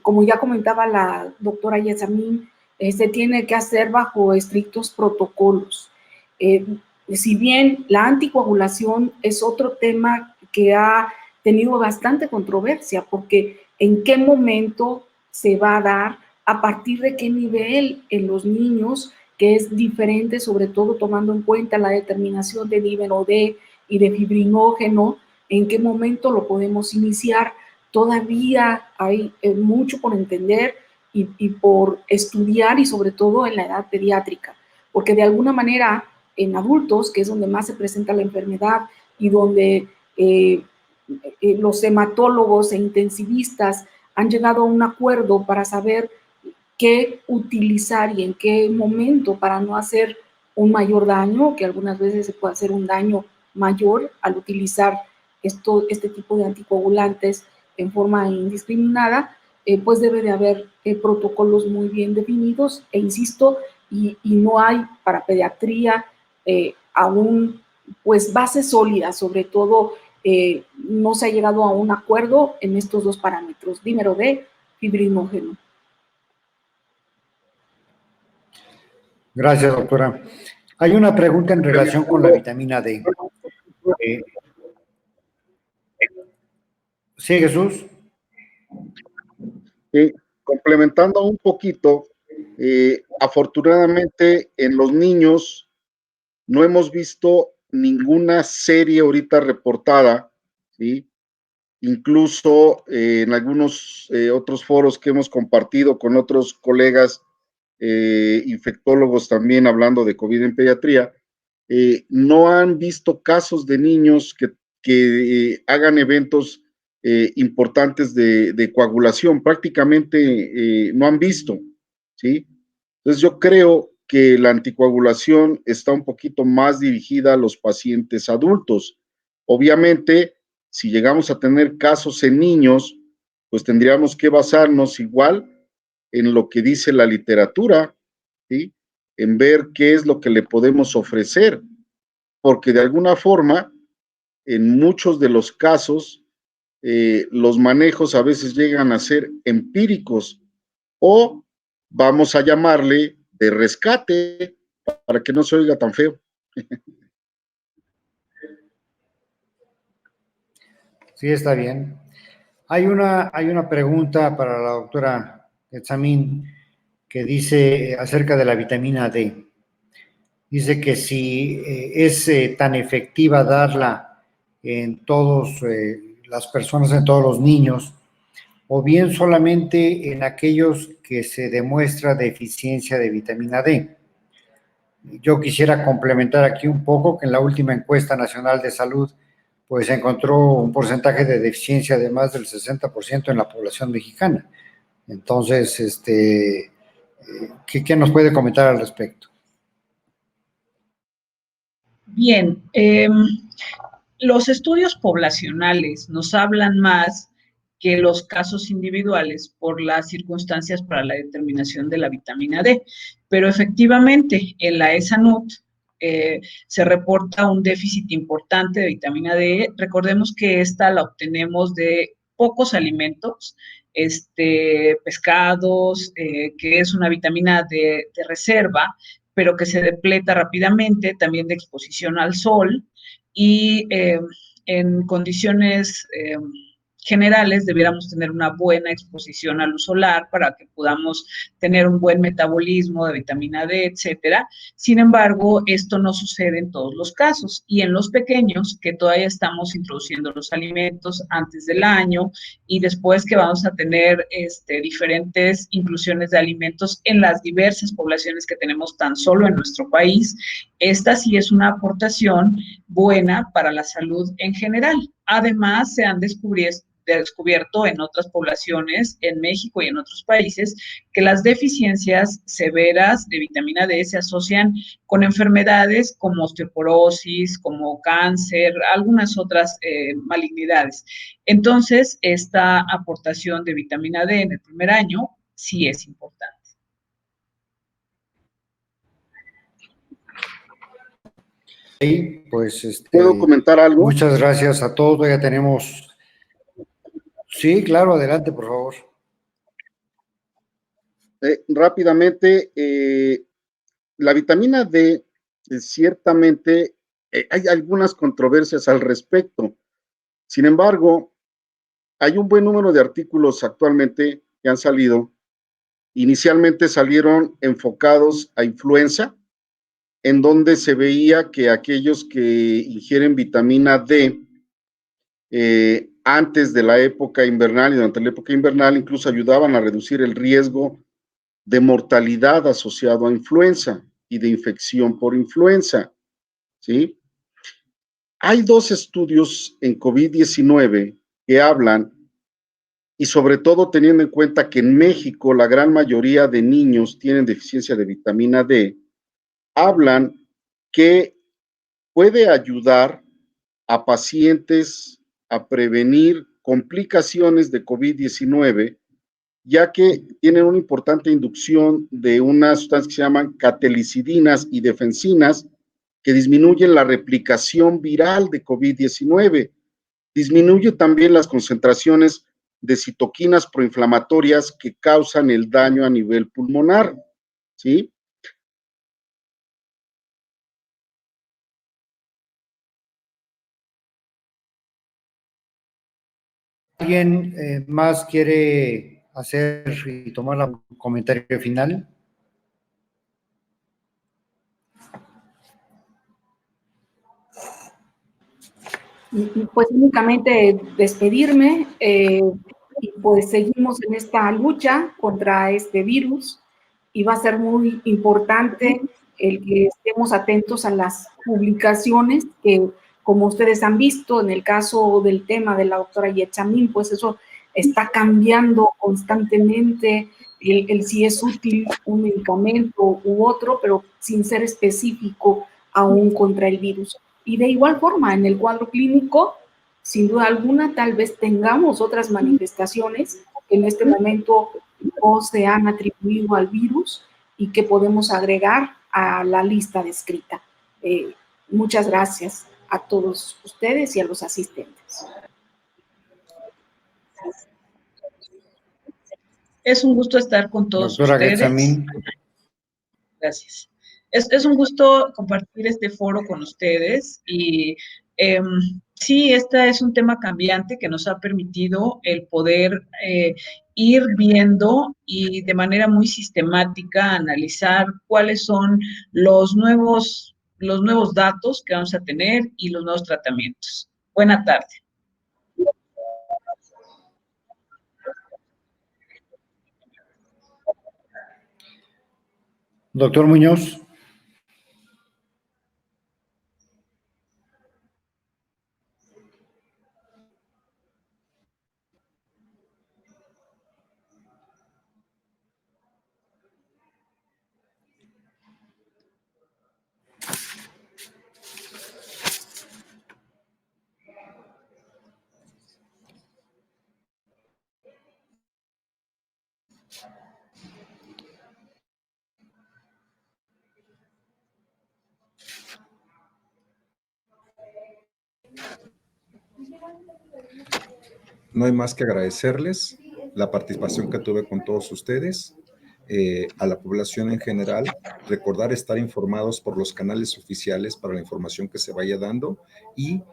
Speaker 5: como ya comentaba la doctora Yesamín, se tiene que hacer bajo estrictos protocolos. Si bien la anticoagulación es otro tema que ha tenido bastante controversia, porque en qué momento se va a dar, a partir de qué nivel en los niños, que es diferente, sobre todo tomando en cuenta la determinación de nível D y de fibrinógeno, en qué momento lo podemos iniciar. Todavía hay mucho por entender y por estudiar, y sobre todo en la edad pediátrica, porque de alguna manera en adultos, que es donde más se presenta la enfermedad y donde los hematólogos e intensivistas han llegado a un acuerdo para saber qué utilizar y en qué momento para no hacer un mayor daño, que algunas veces se puede hacer un daño mayor al utilizar este tipo de anticoagulantes en forma indiscriminada, pues debe de haber protocolos muy bien definidos, e insisto, y no hay para pediatría aún pues bases sólidas, sobre todo no se ha llegado a un acuerdo en estos dos parámetros, dímero D, fibrinógeno.
Speaker 1: Gracias, doctora. Hay una pregunta en relación con la vitamina D. Sí, Jesús.
Speaker 4: Complementando un poquito, afortunadamente en los niños no hemos visto ninguna serie ahorita reportada, ¿sí? Incluso en algunos otros foros que hemos compartido con otros colegas infectólogos también hablando de COVID en pediatría, no han visto casos de niños que hagan eventos importantes de coagulación, prácticamente no han visto, ¿sí? Entonces yo creo que la anticoagulación está un poquito más dirigida a los pacientes adultos. Obviamente, si llegamos a tener casos en niños, pues tendríamos que basarnos igual en lo que dice la literatura, ¿sí? En ver qué es lo que le podemos ofrecer, porque de alguna forma, en muchos de los casos, los manejos a veces llegan a ser empíricos o vamos a llamarle de rescate para que no se oiga tan feo.
Speaker 1: Sí, está bien. Hay una pregunta para la doctora Yesamín que dice acerca de la vitamina D. Dice que si es tan efectiva darla en todas las personas, en todos los niños, o bien solamente en aquellos que se demuestra deficiencia de vitamina D. Yo quisiera complementar aquí un poco que en la última encuesta nacional de salud pues se encontró un porcentaje de deficiencia de más del 60% en la población mexicana. Entonces, ¿qué nos puede comentar al respecto?
Speaker 6: Bien, los estudios poblacionales nos hablan más que los casos individuales por las circunstancias para la determinación de la vitamina D, pero efectivamente en la ESANUT se reporta un déficit importante de vitamina D. Recordemos que esta la obtenemos de pocos alimentos, pescados, que es una vitamina de reserva, pero que se depleta rápidamente, también de exposición al sol, y en condiciones generales debiéramos tener una buena exposición a luz solar para que podamos tener un buen metabolismo de vitamina D, etcétera. Sin embargo, esto no sucede en todos los casos y en los pequeños que todavía estamos introduciendo los alimentos antes del año y después que vamos a tener diferentes inclusiones de alimentos en las diversas poblaciones que tenemos tan solo en nuestro país, esta sí es una aportación buena para la salud en general. Además, se han descubierto en otras poblaciones, en México y en otros países, que las deficiencias severas de vitamina D se asocian con enfermedades como osteoporosis, como cáncer, algunas otras malignidades. Entonces, esta aportación de vitamina D en el primer año sí es importante.
Speaker 1: Sí, pues
Speaker 4: ¿Puedo comentar algo?
Speaker 1: muchas gracias a todos. Ya tenemos. Sí, claro, adelante, por favor.
Speaker 4: Rápidamente, la vitamina D, ciertamente, hay algunas controversias al respecto. Sin embargo, hay un buen número de artículos actualmente que han salido. Inicialmente salieron enfocados a influenza, en donde se veía que aquellos que ingieren vitamina D antes de la época invernal y durante la época invernal incluso ayudaban a reducir el riesgo de mortalidad asociado a influenza y de infección por influenza, ¿sí? Hay 2 estudios en COVID-19 que hablan, y sobre todo teniendo en cuenta que en México la gran mayoría de niños tienen deficiencia de vitamina D, hablan que puede ayudar a pacientes a prevenir complicaciones de COVID-19, ya que tienen una importante inducción de unas sustancias que se llaman catelicidinas y defensinas, que disminuyen la replicación viral de COVID-19. Disminuye también las concentraciones de citoquinas proinflamatorias que causan el daño a nivel pulmonar, ¿sí?
Speaker 1: ¿Alguien más quiere hacer y tomar un comentario final?
Speaker 5: Pues únicamente despedirme y pues seguimos en esta lucha contra este virus y va a ser muy importante el que estemos atentos a las publicaciones que, como ustedes han visto, en el caso del tema de la doctora Yetzamin, pues eso está cambiando constantemente, el si es útil un medicamento u otro, pero sin ser específico aún contra el virus. Y de igual forma, en el cuadro clínico, sin duda alguna, tal vez tengamos otras manifestaciones que en este momento no se han atribuido al virus y que podemos agregar a la lista descrita. Muchas gracias a todos ustedes y a los asistentes.
Speaker 6: Es un gusto estar con todos
Speaker 1: Doctora
Speaker 6: ustedes.
Speaker 1: Yetzamin.
Speaker 6: Gracias. Es un gusto compartir este foro con ustedes y sí, este es un tema cambiante que nos ha permitido el poder ir viendo y de manera muy sistemática analizar cuáles son los nuevos datos que vamos a tener y los nuevos tratamientos. Buena tarde.
Speaker 1: Doctor Muñoz.
Speaker 3: no hay más que agradecerles la participación que tuve con todos ustedes, a la población en general, recordar estar informados por los canales oficiales para la información que se vaya dando y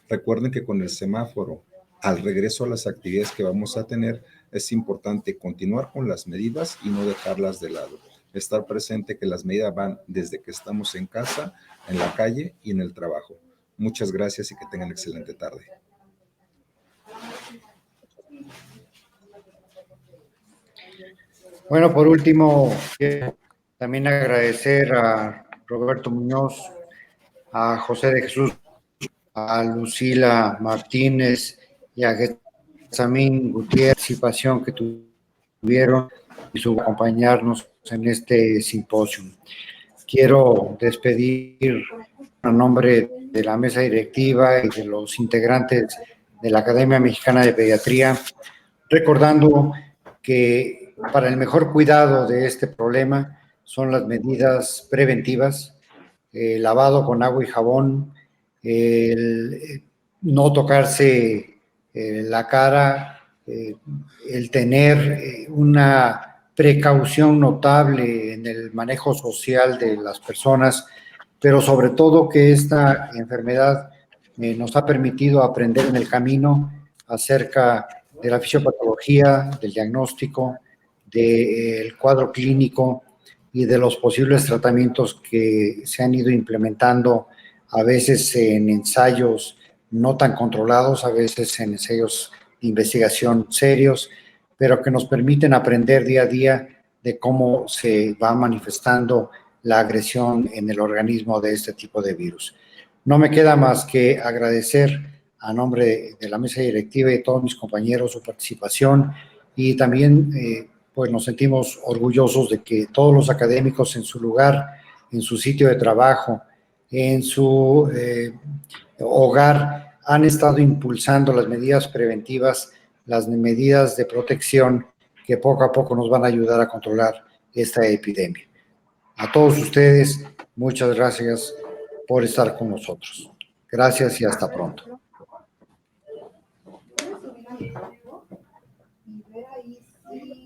Speaker 3: recuerden que con el semáforo, al regreso a las actividades que vamos a tener, es importante continuar con las medidas y no dejarlas de lado. Estar presente que las medidas van desde que estamos en casa, en la calle y en el trabajo. Muchas gracias y que tengan excelente tarde.
Speaker 1: Bueno, por último, quiero también agradecer a Roberto Muñoz, a José de Jesús, a Lucila Martínez y a Getsamín Gutiérrez, participación que tuvieron y su acompañarnos en este simposio. Quiero despedir a nombre de la mesa directiva y de los integrantes de la Academia Mexicana de Pediatría, recordando que para el mejor cuidado de este problema son las medidas preventivas, el lavado con agua y jabón, el no tocarse la cara, el tener una precaución notable en el manejo social de las personas, pero sobre todo que esta enfermedad nos ha permitido aprender en el camino acerca de la fisiopatología, del diagnóstico, del cuadro clínico y de los posibles tratamientos que se han ido implementando, a veces en ensayos no tan controlados, a veces en ensayos de investigación serios, pero que nos permiten aprender día a día de cómo se va manifestando la agresión en el organismo de este tipo de virus. No me queda más que agradecer a nombre de la mesa directiva y de todos mis compañeros su participación y también pues nos sentimos orgullosos de que todos los académicos en su lugar, en su sitio de trabajo, en su hogar, han estado impulsando las medidas preventivas, las medidas de protección que poco a poco nos van a ayudar a controlar esta epidemia. A todos ustedes, muchas gracias por estar con nosotros. Gracias y hasta pronto.
Speaker 7: Y ver ahí si